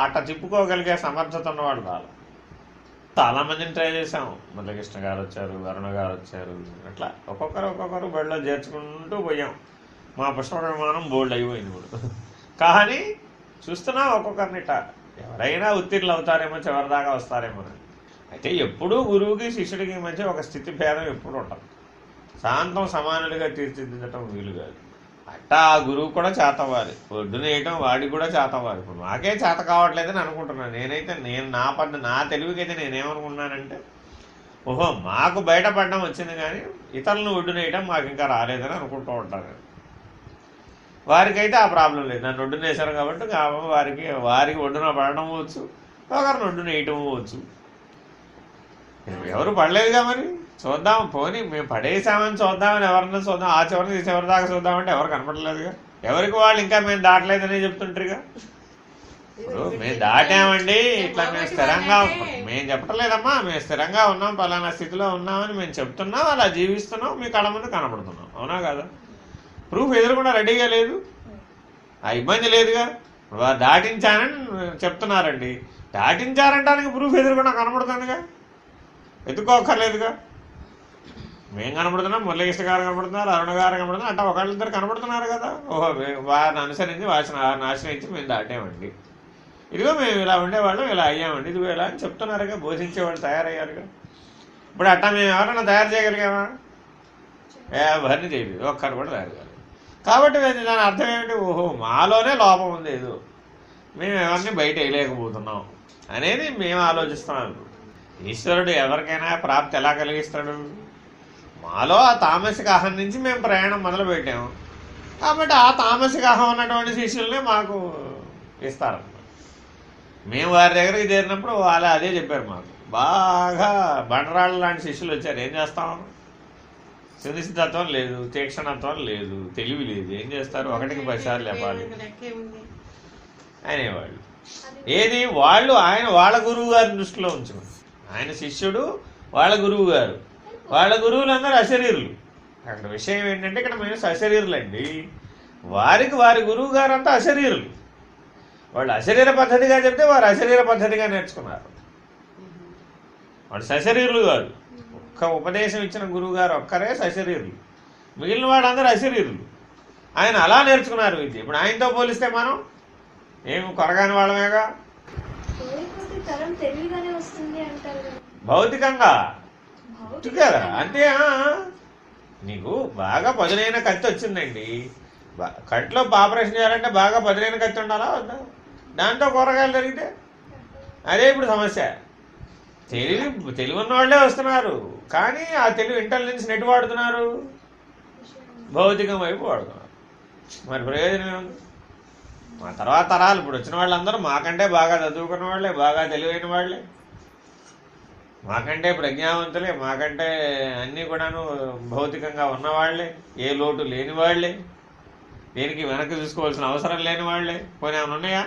[SPEAKER 1] అట్ట తిప్పుకోగలిగే సమర్థత ఉన్నవాళ్ళు రాదు. చాలామందిని ట్రై చేసాం. మురళీకృష్ణ గారు వచ్చారు, వరుణ గారు వచ్చారు, అట్లా ఒక్కొక్కరు బడిలో చేర్చుకుంటూ పోయాం. మా పుష్ప విమానం బోల్డ్ అయిపోయింది ఇప్పుడు. కానీ చూస్తున్నా ఒక్కొక్కరిని ఎవరైనా ఉత్తీర్ణులు అవుతారేమో, చివరిదాకా వస్తారేమో. అయితే ఎప్పుడూ గురువుకి శిష్యుడికి మధ్య ఒక స్థితి భేదం ఎప్పుడు ఉంటుంది. శాంతం సమానులుగా తీర్చిదిద్దటం వీలు కాదు. అట్టా ఆ గురువు కూడా చేతవ్వాలి, ఒడ్డున వేయటం వాడికి కూడా చేతవ్వాలి. ఇప్పుడు నాకే చేత కావట్లేదని అనుకుంటున్నాను. నేనైతే నా తెలివికైతే నేనేమనుకున్నానంటే, ఓహో మాకు బయటపడడం వచ్చింది, కానీ ఇతరులను ఒడ్డున వేయటం మాకు ఇంకా రాలేదని అనుకుంటూ ఉంటాను. వారికైతే ఆ ప్రాబ్లం లేదు. నన్ను ఒడ్డున వేశారు కాబట్టి వారికి ఒడ్డున పడడం వచ్చు, ఒకరిని ఒడ్డున వేయటం వచ్చు. ఎవరు పడలేదుగా, మరి చూద్దాం, పోనీ మేము పడేసామని చూద్దామని ఎవరన్నా చూద్దాం, ఆ చివరిని చివరి దాకా చూద్దామంటే ఎవరు కనపడలేదుగా. ఎవరికి వాళ్ళు ఇంకా మేము దాటలేదని చెప్తుంటారుగా. ఇప్పుడు మేము దాటామండి, ఇట్లా మేము చెప్పట్లేదమ్మా, మేము స్థిరంగా ఉన్నాం, పలానా స్థితిలో ఉన్నామని మేము చెప్తున్నాం, అలా జీవిస్తున్నాం, మీ కళ్ళ ముందు కనపడుతున్నాం. అవునా కదా? ప్రూఫ్ ఎదురుకుండా రెడీగా లేదు, ఆ ఇబ్బంది లేదుగా. వారు దాటించానని చెప్తున్నారండి, దాటించారంటానికి ప్రూఫ్ ఎదురుకుండా కనపడుతుందిగా, ఎత్తుకోక్కర్లేదుగా. మేము కనపడుతున్నాం, మురళీకృష్ణ గారు కనపడుతున్నారు, అరుణ గారు కనపడుతున్నారు, అంటే ఒకళ్ళిద్దరు కనపడుతున్నారు కదా. ఓహో వారిని అనుసరించి వారిని ఆశ్రయించి మేము దాటామండి, ఇదిగో మేము ఇలా ఉండేవాళ్ళం, ఇలా అయ్యామండి, ఇదిగో ఇలా అని చెప్తున్నారుగా. బోధించేవాళ్ళు తయారయ్యారుగా. ఇప్పుడు అట్టా మేము ఎవరైనా తయారు చేయగలిగామా? ఎవరిని చేయలేదు, ఒక్కరు కూడా తయారు కాలేదు. కాబట్టి దాని అర్థం ఏమిటి? ఓహో మాలోనే లోపం ఉంది, ఏదో మేము ఎవరిని బయట వేయలేకపోతున్నాం అనేది మేము ఆలోచిస్తున్నాం. ఈశ్వరుడు ఎవరికైనా ప్రాప్తి ఎలా కలిగిస్తాడు? మాలో ఆ తామసిక అహం నుంచి మేము ప్రయాణం మొదలుపెట్టాము కాబట్టి ఆ తామసిక అహం ఉన్నటువంటి శిష్యుల్ని మాకు ఇస్తారన్నమాట. మేము వారి దగ్గరికి చేరినప్పుడు వాళ్ళు అదే చెప్పారు మాకు. బాగా బండరాళ్ళ లాంటి శిష్యులు వచ్చారు. ఏం చేస్తాం? సునిశ్చితత్వం లేదు, తీక్షణత్వం లేదు, తెలివి లేదు. ఏం చేస్తారు? 1కి 10 సార్లు చెప్పాలి అనేవాళ్ళు. ఏది వాళ్ళు వాళ్ళ గురువు గారిని దృష్టిలో ఉంచుకుని, ఆయన శిష్యుడు, వాళ్ళ గురువు గారు, వాళ్ళ గురువులందరూ అశరీరులు. అక్కడ విషయం ఏంటంటే ఇక్కడ మేము సశరీరులండి, వారికి వారి గురువు గారు అంతా అశరీరులు. వాళ్ళు అశరీర పద్ధతిగా చెప్తే వారు అశరీర పద్ధతిగా నేర్చుకున్నారు. వాళ్ళు సశరీరులు కాదు. ఒక్క ఉపదేశం ఇచ్చిన గురువు గారు ఒక్కరే సశరీరులు, మిగిలిన వాళ్ళందరూ అశరీరులు. ఆయన అలా నేర్చుకున్నారు విద్య. ఇప్పుడు ఆయనతో పోలిస్తే మనం ఏమి కొరగాని వాళ్ళమేగా. భౌతికంగా కదా అంతే. నీకు బాగా పదునైన కత్తి వచ్చిందండి, కంట్లో ఆపరేషన్ చేయాలంటే బాగా పదునైన కత్తి ఉండాలా వద్దా? దాంతో కూరగాయలు జరిగితే అదే ఇప్పుడు సమస్య. తెలివి ఉన్న వాళ్ళే వస్తున్నారు, కానీ ఆ తెలివి ఇంటెలిజెన్స్ నెట్ వాడుతున్నారు, భౌతికం వైపు వాడుతున్నారు. మరి ప్రయోజనం ఏముంది? మా తర్వాత తరాలు ఇప్పుడు వచ్చిన వాళ్ళందరూ మాకంటే బాగా చదువుకున్న వాళ్ళే, బాగా తెలివైన వాళ్ళే, మాకంటే ప్రజ్ఞావంతులే, మాకంటే అన్నీ కూడాను భౌతికంగా ఉన్నవాళ్లే, ఏ లోటు లేని వాళ్లే, దేనికి వెనక్కి చూసుకోవాల్సిన అవసరం లేని వాళ్లే. కొన్ని ఏమైనా ఉన్నాయా?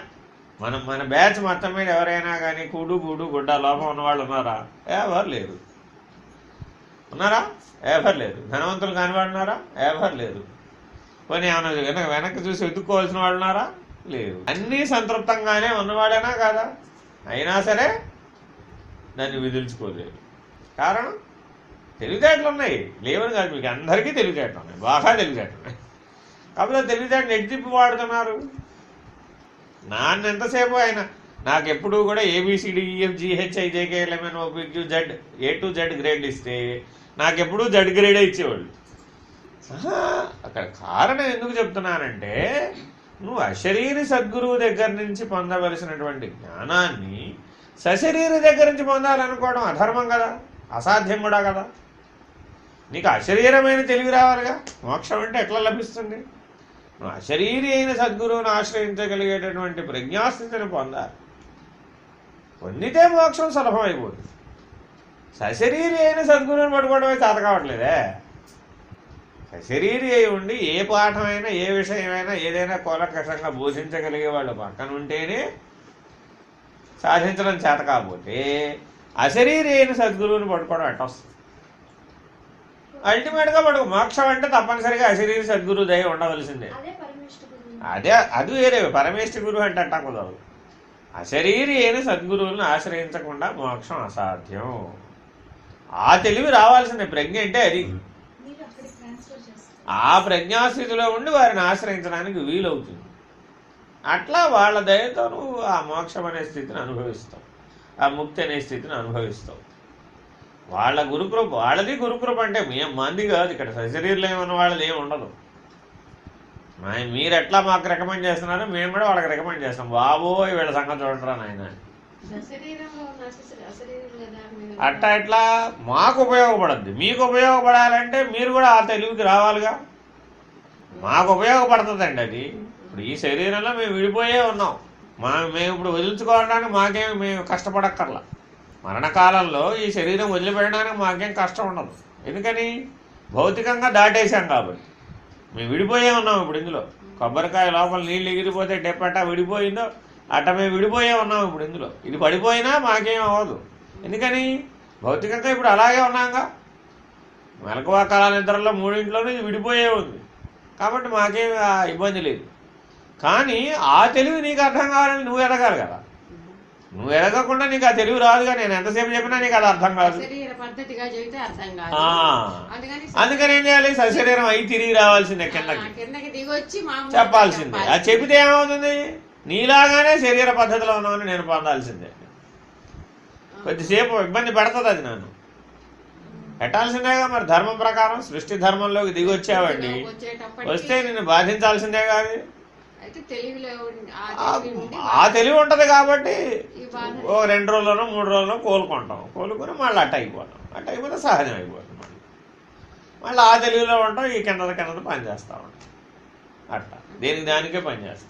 [SPEAKER 1] మన బ్యాచ్ మొత్తం మీద ఎవరైనా కానీ కూడు గూడు గుడ్డ లోపం ఉన్నవాళ్ళు ఉన్నారా? ఎవరు లేరు. ఉన్నారా? ఎవరు లేరు. ధనవంతులు కానివాడు ఉన్నారా? ఎవరు లేరు. కొన్ని ఏమైనా వెనక్కి చూసి వెతుక్కోవాల్సిన వాళ్ళు ఉన్నారా? లేరు. అన్నీ సంతృప్తంగానే ఉన్నవాడేనా కాదా? అయినా సరే దాన్ని విధించుకోలేదు. కారణం తెలివితేటలు ఉన్నాయి, లేవని కాదు. మీకు అందరికీ తెలివితేటలు ఉన్నాయి, బాగా తెలివితేటలు ఉన్నాయి. కాకపోతే తెలివితేటలు ఎడ్జిప్పి వాడుతున్నారు. నాన్న ఎంతసేపు ఆయన నాకు ఎప్పుడూ కూడా ABCDEFGHIJKLMNOPQZ A to Z గ్రేడ్లు ఇస్తే నాకెప్పుడూ Z గ్రేడే ఇచ్చేవాళ్ళు. అక్కడ కారణం ఎందుకు చెప్తున్నానంటే, నువ్వు అశరీరి సద్గురువు దగ్గర నుంచి పొందవలసినటువంటి జ్ఞానాన్ని సశరీరి దగ్గర నుంచి పొందాలనుకోవడం అధర్మం కదా, అసాధ్యం కూడా కదా. నీకు అశరీరమైన తెలివి రావాలిగా. మోక్షం అంటే ఎట్లా లభిస్తుంది? నువ్వు అశరీరి అయిన సద్గురువును ఆశ్రయించగలిగేటటువంటి ప్రజ్ఞాస్థితిని పొందాలి. పొందితే మోక్షం సులభమైపోతుంది. సశరీరి అయిన సద్గురువుని పట్టుకోవడమే చేత కావట్లేదే. సశరీరి అయి ఉండి ఏ పాఠమైనా ఏ విషయమైనా ఏదైనా కూలంకషంగా బోధించగలిగే వాళ్ళు పక్కన ఉంటేనే సాధించడం చేత కాకపోతే అశరీరి అయిన సద్గురువుని పట్టుకోవడం ఎట్టొస్తుంది? అల్టిమేట్గా పడుకో. మోక్షం అంటే తప్పనిసరిగా అశరీరి సద్గురువు దయ ఉండవలసిందే. అది వేరే. పరమేష్ఠి గురువు అంటే అట్టా కుదరదు. అశరీరి అయిన సద్గురువులను ఆశ్రయించకుండా మోక్షం అసాధ్యం. ఆ తెలివి రావాల్సిన ప్రజ్ఞ అంటే అది. ఆ ప్రజ్ఞాస్థితిలో ఉండి వారిని ఆశ్రయించడానికి వీలవుతుంది. అట్లా వాళ్ళ దయతో నువ్వు ఆ మోక్షం అనే స్థితిని అనుభవిస్తావు, ఆ ముక్తి అనే స్థితిని అనుభవిస్తావు. వాళ్ళ గురుకృప, వాళ్ళది గురుకృప. అంటే మంది కాదు ఇక్కడ. సశరీరులు ఏమన్న వాళ్ళది ఏమి ఉండదు. మీరు ఎట్లా మాకు రికమెండ్ చేస్తున్నారో మేము కూడా వాళ్ళకి రికమెండ్ చేస్తాం. బాబోయ్ వీళ్ళ సంగతి చూడరా నాయన. అట్టా ఇట్లా మాకు ఉపయోగపడద్దు. మీకు ఉపయోగపడాలంటే మీరు కూడా ఆ తెలివికి రావాలిగా. మాకు ఉపయోగపడుతుందండి అది. ఇప్పుడు ఈ శరీరంలో మేము విడిపోయే ఉన్నాం. మేము ఇప్పుడు వదిలించుకోవడానికి మేము కష్టపడక్కర్లా. మరణకాలంలో ఈ శరీరం వదిలిపెట్టడానికి మాకేం కష్టం ఉండదు. ఎందుకని? భౌతికంగా దాటేశాం కాబట్టి. మేము విడిపోయే ఉన్నాం ఇప్పుడు. ఇందులో కొబ్బరికాయ లోపల నీళ్ళు ఎగిరిపోతే డెప్పట విడిపోయిందో అట్ట మేము విడిపోయే ఉన్నాం ఇప్పుడు. ఇందులో ఇది పడిపోయినా మాకేం అవ్వదు. ఎందుకని? భౌతికంగా ఇప్పుడు అలాగే ఉన్నాంగా. మెలకువ కాల నిద్రలో మూడింట్లోనూ ఇది విడిపోయే ఉంది కాబట్టి మాకేం ఇబ్బంది లేదు. కానీ ఆ తెలివి నీకు అర్థం కావాలని నువ్వు ఎదగాలి కదా. నువ్వు ఎదగకుండా నీకు ఆ తెలివి రాదుగా. నేను ఎంతసేపు చెప్పినా నీకు అది అర్థం కాదు. అందుకని ఏం చేయాలి? సశరీరం అయి తిరిగి రావాల్సిందే, కిందకి చెప్పాల్సిందే. అది చెబితే ఏమవుతుంది? నీలాగానే శరీర పద్ధతిలో ఉన్నామని నేను పొందాల్సిందే. కొద్దిసేపు ఇబ్బంది పెడుతుంది అది. నన్ను పెట్టాల్సిందేగా. మరి ధర్మం ప్రకారం సృష్టి ధర్మంలోకి దిగి వచ్చావండి, వస్తే నిన్ను బాధించాల్సిందే కాదు. ఆ తెలివి ఉంటది కాబట్టి ఓ 2 రోజుల్లోనో 3 రోజుల్లో కోలుకుంటాం. కోలుకొని మళ్ళీ అట్ట అయిపోతాం. అట్ట అయిపోతే సహజం అయిపోతుంది. మళ్ళీ ఆ తెలివిలో ఉంటాం. ఈ కింద పని చేస్తా ఉంటాం. అట్లా దేనికి దానికే పని చేస్తాం.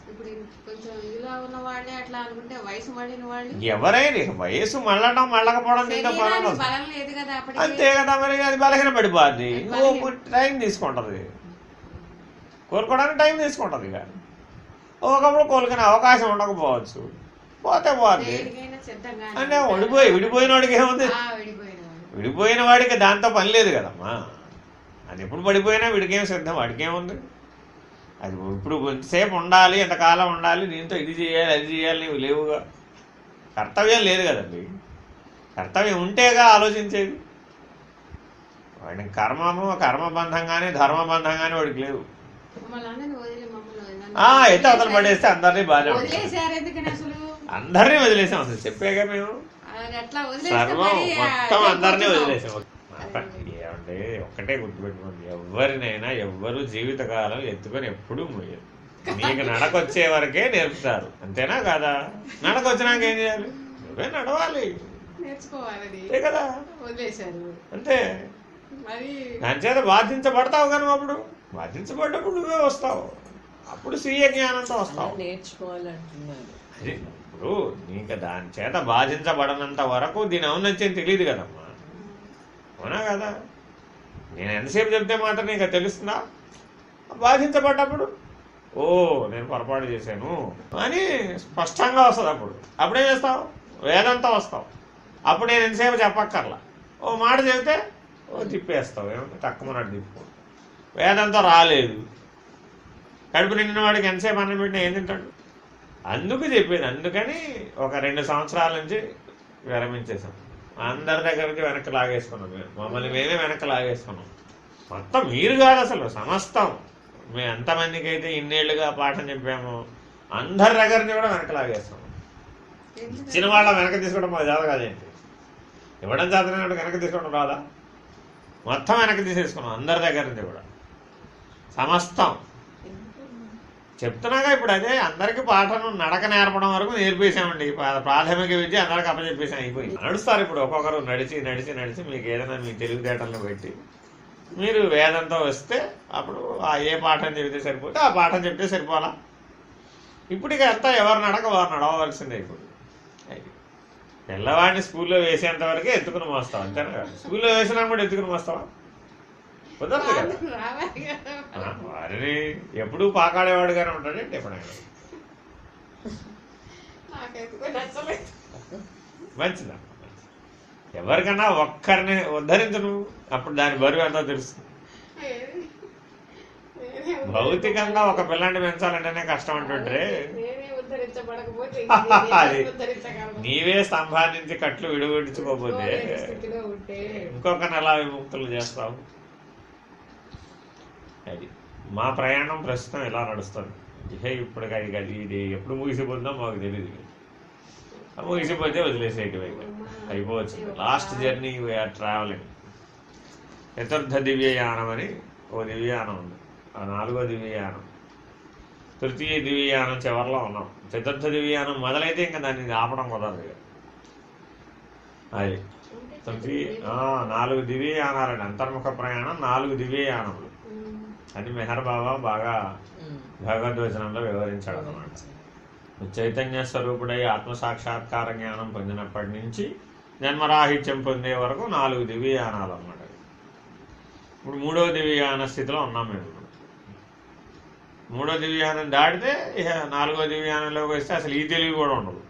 [SPEAKER 1] ఎవరైనా వయసు మళ్ళడం మళ్ళకపోవడం అంతే కదా. మరి అది బలహీన పడిపోద్ది. ఇంకో టైం తీసుకుంటది. కోలుకోవడానికి టైం తీసుకుంటది. ఇక ఒకప్పుడు కోలుకునే అవకాశం ఉండకపోవచ్చు, పోతే పోద్ది. అంటే విడిపోయిన వాడికి ఏముంది? విడిపోయిన వాడికి దాంతో పని లేదు కదమ్మా. అది ఎప్పుడు పడిపోయినా వీడికేం సిద్ధం, వాడికేముంది. అది ఇప్పుడు కొంతసేపు ఉండాలి, ఎంతకాలం ఉండాలి, దీంతో ఇది చేయాలి అది చేయాలి, నీవు లేవుగా. కర్తవ్యం లేదు కదండి. కర్తవ్యం ఉంటేగా ఆలోచించేది. వాడికి కర్మబంధంగానే ధర్మబంధంగానే వాడికి లేవు. అయితే అవతల పడేస్తే అందరినీ బాగా అందరినీ వదిలేసాం. అసలు చెప్పాగా మేము సర్వం మొత్తం అందరినీ వదిలేసాం. ఏమంటే ఒక్కటే గుర్తుపెట్టుకోండి, ఎవరినైనా ఎవ్వరూ జీవితకాలం ఎత్తుకొని ఎప్పుడూ మోయరు. నీకు నడకొచ్చే వరకే నేర్పుతారు, అంతేనా కాదా? నడకొచ్చినాక ఏం చేయాలి? నువ్వే నడవాలి, అంతే కదా. అంతే. దాని చేత బాధించబడతావు కానీ అప్పుడు బాధించబడ్డప్పుడు నువ్వే వస్తావు, అప్పుడు స్వీయ జ్ఞానంతో వస్తావు.
[SPEAKER 3] నేర్చుకోవాలంటున్నారు.
[SPEAKER 1] అది ఇప్పుడు నీకు దాని చేత బాధించబడనంత వరకు దీని అవునొచ్చేది తెలియదు కదమ్మా, అవునా కదా? నేను ఎంతసేపు చెప్తే మాత్రం నీకు తెలుస్తుందా? బాధించబడ్డప్పుడు ఓ నేను పొరపాటు చేశాను అని స్పష్టంగా వస్తుంది. అప్పుడేం చేస్తావు? వేదంతో వస్తావు. అప్పుడు నేను ఎంతసేపు చెప్పక్కర్లా, ఓ మాట చెబితే ఓ తిప్పేస్తావు. ఏమంటే తక్కువ నాటి తిప్పు. వేదంతో రాలేదు, కడుపు నిండిన వాడికి ఎంతసేపు అన్నం పెట్టినా ఏం తింటాడు? అందుకు చెప్పేది. అందుకని ఒక 2 సంవత్సరాల నుంచి విరమించేసాం. అందరి దగ్గర నుంచి వెనక్కి లాగేసుకున్నాం. మమ్మల్ని మేమే వెనక్కి లాగేసుకున్నాం. మొత్తం మీరు కాదు, అసలు సమస్తం. మేము ఎంతమందికి అయితే ఇన్నేళ్లుగా పాఠం చెప్పామో అందరి దగ్గర నుంచి కూడా వెనక్కి లాగేస్తాం. ఇచ్చిన వాళ్ళ వెనక్కి తీసుకోవడం మాకు చేత కాదేంటి? ఇవ్వడం చేతనే వెనక్కి తీసుకోవడం రాదా? మొత్తం వెనక్కి తీసేసుకున్నాం అందరి దగ్గర నుంచి కూడా, సమస్తం. చెప్తున్నాగా ఇప్పుడు అదే అందరికీ పాఠం నడక నేర్పడం వరకు నేర్పేసామండి. ప్రాథమిక విద్య అందరికి అప్పచెప్పేసాం, అయిపోయింది. నడుస్తారు ఇప్పుడు ఒక్కొక్కరు నడిచి నడిచి నడిచి మీకు ఏదైనా మీ తెలివితేటలను పెట్టి మీరు వేదంతో వస్తే అప్పుడు ఏ పాఠం చెబితే సరిపోతే ఆ పాఠం చెప్తే సరిపోలా. ఇప్పటికి అంతా ఎవరు నడక వారు నడవలసిందే. ఇప్పుడు పిల్లవాడిని స్కూల్లో వేసేంత వరకే ఎత్తుకుని మోస్తాం, అంతేనా కదా? స్కూల్లో వేసినా కూడా ఎత్తుకుని మోస్తావా? కుదరదు కదా. వారిని ఎప్పుడూ పాకాడేవాడుగానే ఉంటాడంటే ఎప్పుడైనా మంచిదా? ఎవరికన్నా ఒక్కరిని ఉద్ధరించు నువ్వు, అప్పుడు దాని బరువు ఎంతో తెలుస్తుంది. భౌతికంగా ఒక పిల్లాన్ని పెంచాలంటేనే కష్టం అంటుంటే నీవే సంపాదించి కట్లు విడగొట్టించుకోకపోతే ఇంకొకరిని ఎలా విముక్తులు చేస్తావు? అది మా ప్రయాణం ప్రస్తుతం ఇలా నడుస్తుంది. ఇప్పటికి ఇది ఎప్పుడు ముగిసిపోతుందో మాకు తెలియదు. ముగిసిపోతే వదిలేసేటివి అయిపోవచ్చు. Last journey we are travelling. చతుర్థ దివ్యయానం అని ఓ దివ్యయానం ఉంది, ఆ 4వ దివ్యయానం. తృతీయ దివ్యయానం చివరిలో ఉన్నాం. చతుర్థ దివ్యయానం మొదలైతే ఇంకా దాన్ని ఆపడం కుదరదు. అది 4 దివ్యయానాలండి. అంతర్ముఖ ప్రయాణం 4 దివ్యయానములు అని మెహర్ బాబా బాగా భగవద్వచనంలో వివరించాడు అన్నమాట. చైతన్య స్వరూపుడై ఆత్మసాక్షాత్కార జ్ఞానం పొందినప్పటి నుంచి జన్మరాహిత్యం పొందే వరకు 4 దివ్యయానాలు అన్నమాట. ఇప్పుడు 3వ దివ్యయాన స్థితిలో ఉన్నాం మేము. 3వ దివ్యయానం దాటితే ఇక 4వ దివ్యయానంలోకి వస్తే అసలు ఈ తెలివి కూడా ఉండదు.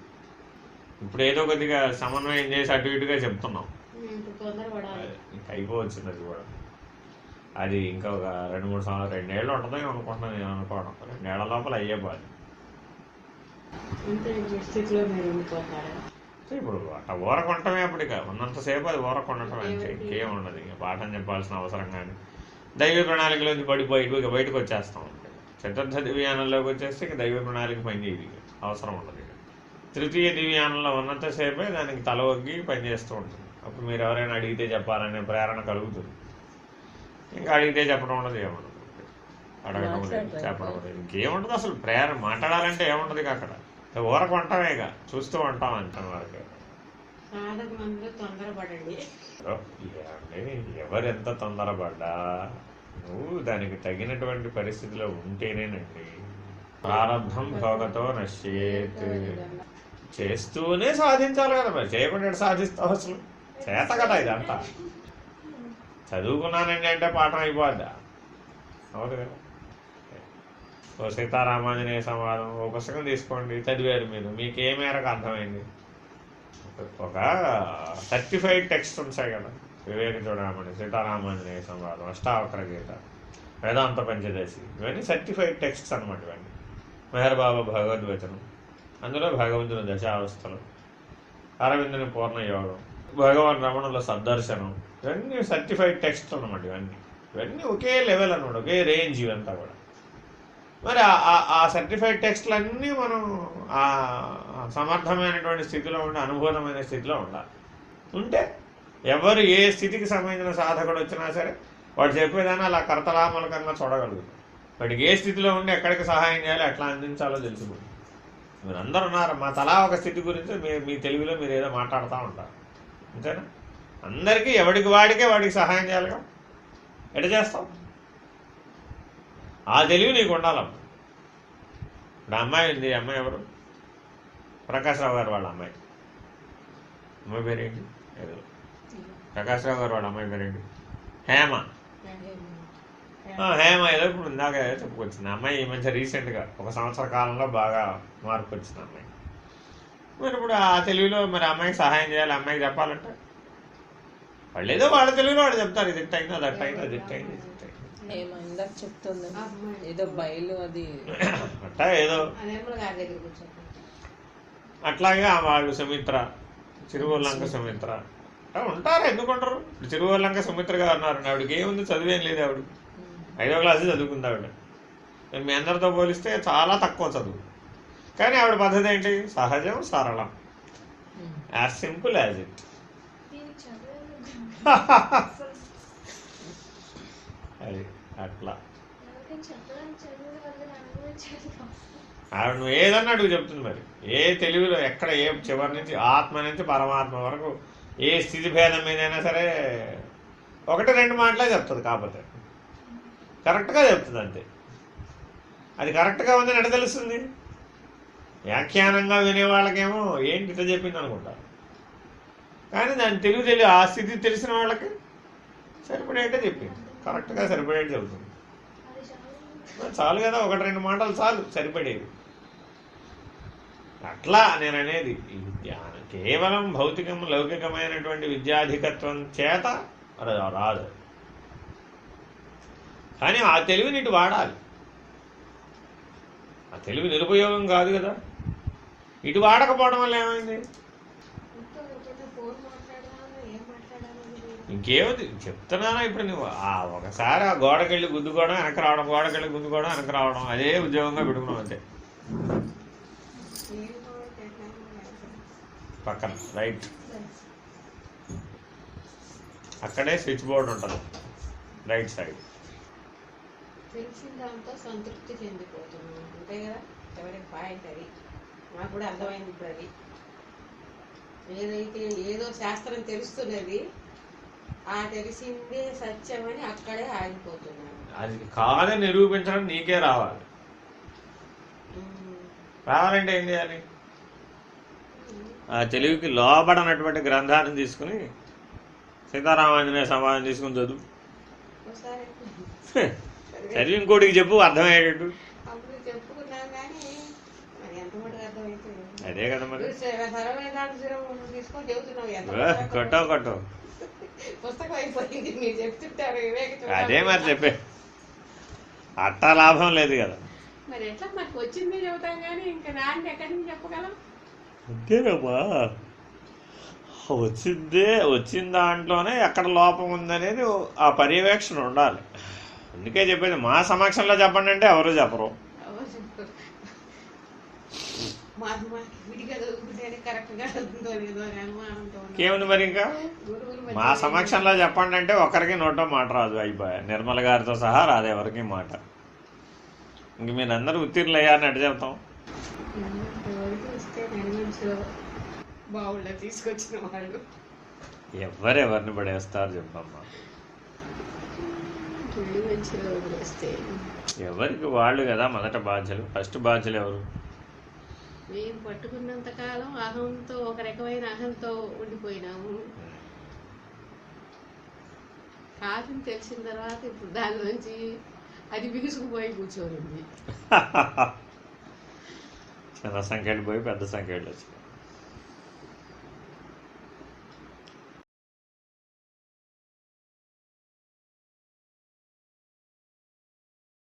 [SPEAKER 1] ఇప్పుడు ఏదో కొద్దిగా సమన్వయం చేసి అటు ఇటుగా చెప్తున్నాం, ఇంకా అయిపోవచ్చింది అది కూడా. అది ఇంకా ఒక 2-3 సంవత్సరాలు 2 ఏళ్ళు ఉంటుందని అనుకుంటున్నాను. నేను అనుకోవడం 2 ఏళ్ల లోపల అయ్యేపోదు. ఇప్పుడు అట్లా ఊరకొంటమే. అప్పుడు ఇక ఉన్నంతసేపు అది ఊరకొండటం అంటే ఇంకేం ఉండదు. ఇంకా పాఠం చెప్పాల్సిన అవసరం కానీ దైవ ప్రణాళికలోంచి బయటకు వచ్చేస్తాం. చతుర్థ దివ్యానంలోకి వచ్చేస్తే ఇక దైవ ప్రణాళిక పనిచేయదు, అవసరం ఉండదు. ఇక తృతీయ దివ్యానంలో ఉన్నంతసేపే దానికి తల ఒగ్గి పనిచేస్తూ ఉంటుంది. అప్పుడు మీరు ఎవరైనా అడిగితే చెప్పాలనే ప్రేరణ కలుగుతుంది. ఇంకా అడిగితే చెప్పడం ఉండదు, ఏముండదు. అడగడం లేదు, చెప్పడం లేదు, ఇంకేముండదు. అసలు ప్రేరణ మాట్లాడాలంటే ఏముండదు ఇక అక్కడ. ఊరకు ఉంటామే, ఇక చూస్తూ ఉంటాం అంతవరకు. ఎవరు ఎంత తొందరపడ్డా నువ్వు దానికి తగినటువంటి పరిస్థితిలో ఉంటేనేనండి. ప్రారంభం భోగతో నశ్యేత్. చేస్తూనే సాధించాలి కదా, మరి చేయకుండా సాధిస్తావు? అసలు చేత కదా ఇదంతా. చదువుకున్నానండి అంటే పాఠం అయిపోద్దా? అవును కదా. ఓ సీతారామాంజనేయ సంవాదం ఓ పుస్తకం తీసుకోండి, చదివారు మీరు, మీకు ఏ మేరకు అర్థమైంది? ఒక 35 టెక్స్ట్ ఉంటాయి కదా, వివేక చూడమని, సీతారామాంజనేయ సంవాదం, అష్టావక్ర గీత, వేదాంత పంచదశి, ఇవన్నీ సర్టిఫైడ్ టెక్స్ట్స్ అనమాట. ఇవన్నీ మెహర్ బాబా భగవద్వచనం, అందులో భగవంతుని దశావస్థలు, అరవిందుని పూర్ణయోగం, భగవాన్ రమణుల సద్దర్శనం, ఇవన్నీ సర్టిఫైడ్ టెక్స్ట్లు అనమాట. ఇవన్నీ ఒకే లెవెల్ అనమాట, ఒకే రేంజ్ ఇవంతా కూడా. మరి ఆ సర్టిఫైడ్ టెక్స్ట్లన్నీ మనం ఆ సమర్థమైనటువంటి స్థితిలో ఉండి, అనుభూతమైన స్థితిలో ఉండాలి. ఉంటే ఎవరు ఏ స్థితికి సంబంధించిన సాధకుడు వచ్చినా సరే వాడు చెప్పేదాన్ని అలా కర్తలామలకంగా చూడగలుగుతాం. వాడికి ఏ స్థితిలో ఉండి ఎక్కడికి సహాయం చేయాలి, ఎట్లా అందించాలో తెలిసిపోతుంది. మీరు అందరు ఉన్నారు, మా తలా ఒక స్థితి గురించి మీ తెలుగులో మీరు ఏదో మాట్లాడుతూ ఉంటారు, అంతేనా? అందరికీ ఎవడికి వాడికి సహాయం చేయాలిగా, ఎట చేస్తాం? ఆ తెలివి నీకు ఉండాలమ్మా. ఇప్పుడు అమ్మాయి ఉంది, అమ్మాయి ఎవరు? ప్రకాశ్రావు గారు వాళ్ళ అమ్మాయి పేరేంటి? ఏదో ప్రకాశ్రావు గారు వాళ్ళ అమ్మాయి పేరేంటి? హేమ. హేమ ఏదో ఇప్పుడు ఇందాక చెప్పుకొచ్చింది. అమ్మాయి ఈ మధ్య రీసెంట్గా 1 సంవత్సర కాలంలో బాగా మార్పు వచ్చింది అమ్మాయి. మరి ఇప్పుడు ఆ తెలుగులో మరి అమ్మాయికి సహాయం చేయాలి, అమ్మాయికి చెప్పాలంటే వాళ్ళు ఏదో వాళ్ళ తెలుగులో వాళ్ళు చెప్తారు, ఇది ఇట్టయింది, అది అట్టయింది, అది ఇట్టయింది, ఇది ఇట్టయింది.
[SPEAKER 3] చెప్తుంది ఏదో బయలు అది
[SPEAKER 1] అట్టా ఏదో అట్లాగే వాళ్ళు సుమిత్ర, చిరువల్లంక సుమిత్ర ఉంటారు. ఎందుకుంటారు? ఇప్పుడు చిరువల్లంక సుమిత్ర గారు ఉన్నారు, ఆవిడకి ఏముంది, చదివేం లేదు. ఆవిడ 5వ క్లాసు చదువుకుంది. ఆవిడ మీ అందరితో పోలిస్తే చాలా తక్కువ చదువు, కానీ ఆవిడ పద్ధతి ఏంటి? సహజం, సరళం, యాజ్ సింపుల్ యాజ్ ఇట్. అది అట్లా ఆవిడ నువ్వు ఏదన్నా అడుగు చెప్తుంది. మరి ఏ తెలుగులో ఎక్కడ ఏ చివరి నుంచి ఆత్మ నుంచి పరమాత్మ వరకు ఏ స్థితి భేదం మీదైనా సరే 1-2 మాటలే చెప్తుంది. కాకపోతే కరెక్ట్గా చెప్తుంది అంతే. అది కరెక్ట్గా ఉందని ఎట్లా తెలుస్తుంది? వ్యాఖ్యానంగా వినే వాళ్ళకేమో ఏంటి ఇట్లా చెప్పింది అనుకుంటారు, కానీ దాని తెలుగు ఆ స్థితి తెలిసిన వాళ్ళకి సరిపడేటే చెప్పింది, కరెక్ట్గా సరిపడేటి చెబుతుంది. చాలు కదా, 1-2 మాటలు చాలు సరిపడేవి. అట్లా నేను అనేది ఈ ధ్యానం కేవలం భౌతికం లౌకికమైనటువంటి విద్యాధికత్వం చేత రాదు, కానీ ఆ తెలివిని ఇటు వాడాలి. ఆ తెలివి నిరుపయోగం కాదు కదా. ఇటు వాడకపోవడం వల్ల ఏమైంది? ఇంకేముంది చెప్తున్నానా? ఇప్పుడు నువ్వు ఒకసారి ఆ గోడకెళ్ళి గుద్దుకోవడం, వెనక రావడం, గోడకెళ్ళి గుద్దుకోవడం, వెనక రావడం, అదే ఉద్యోగంగా పెట్టుకున్నాం అంతే. పక్కన రైట్ అక్కడే స్విచ్ బోర్డు ఉంటుంది, రైట్ సైడ్.
[SPEAKER 2] తెలిసిన దాంతో సంతృప్తి చెందిపోతున్నాం అంతే కదా. ఎవరికి పాయింట్ అది నాకు కూడా అర్థమైంది. ఇప్పుడు అది ఏదైతే ఏదో శాస్త్రం తెలుస్తున్నది, ఆ తెలిసిందే సత్యమని అక్కడే ఆగిపోతున్నాను.
[SPEAKER 1] అది కాదని నిరూపించడం నీకే రావాలి. రావాలంటే ఏం చేయాలి? ఆ తెలివికి లోబడనటువంటి గ్రంథాన్ని తీసుకుని సీతారామాంజనేయ సంవాదం తీసుకుని చదువు. చదివి ఇంకోటికి చెప్పు అర్థమయ్యేటట్టు. అదే కదా మరి. కొట్టో
[SPEAKER 2] పుస్తకం అయిపోయింది మీరు చెప్తుంటారు.
[SPEAKER 1] అదే మరి చెప్పే, అట్టా లాభం లేదు కదా.
[SPEAKER 2] మరి ఎట్లా మనకు వచ్చింది చెబుతాం కానీ ఇంకా నాన్న ఎక్కడి నుంచి చెప్పగలం?
[SPEAKER 1] అంతేనమ్మా, వచ్చిన దాంట్లోనే ఎక్కడ లోపం ఉందనేది ఆ పర్యవేక్షణ ఉండాలి. అందుకే చెప్పేది మా సమక్షంలో చెప్పండి అంటే ఎవరు చెప్పరు. ఏముంది మరి ఇంకా మా సమక్షంలో చెప్పండి అంటే ఒకరికి నోటో మాట రాదు, అయిపోయా. నిర్మల గారితో సహా రాదు ఎవరికి మాట. ఇంక మీరందరూ ఉత్తీర్ణులు అయ్యారని ఎట్ట చెప్తాం?
[SPEAKER 2] తీసుకొచ్చిన వాళ్ళు
[SPEAKER 1] ఎవరెవరిని పడేస్తారు చెప్పమ్మా. ఎవరికి వాళ్ళు కదా మొదట బాధ్యులు. ఫస్ట్ బాధ్యులు ఎవరు?
[SPEAKER 2] మేము పట్టుకున్నంత కాలం అహంతో, ఒక రకమైన అహంతో ఉండిపోయినాము. కాదని తెలిసిన తర్వాత ఇప్పుడు దానిలోంచి అది బిగుసుకుపోయి కూర్చోనుంది.
[SPEAKER 1] చిన్న సంఖ్యలు పోయి పెద్ద సంఖ్యలు వచ్చినాయి.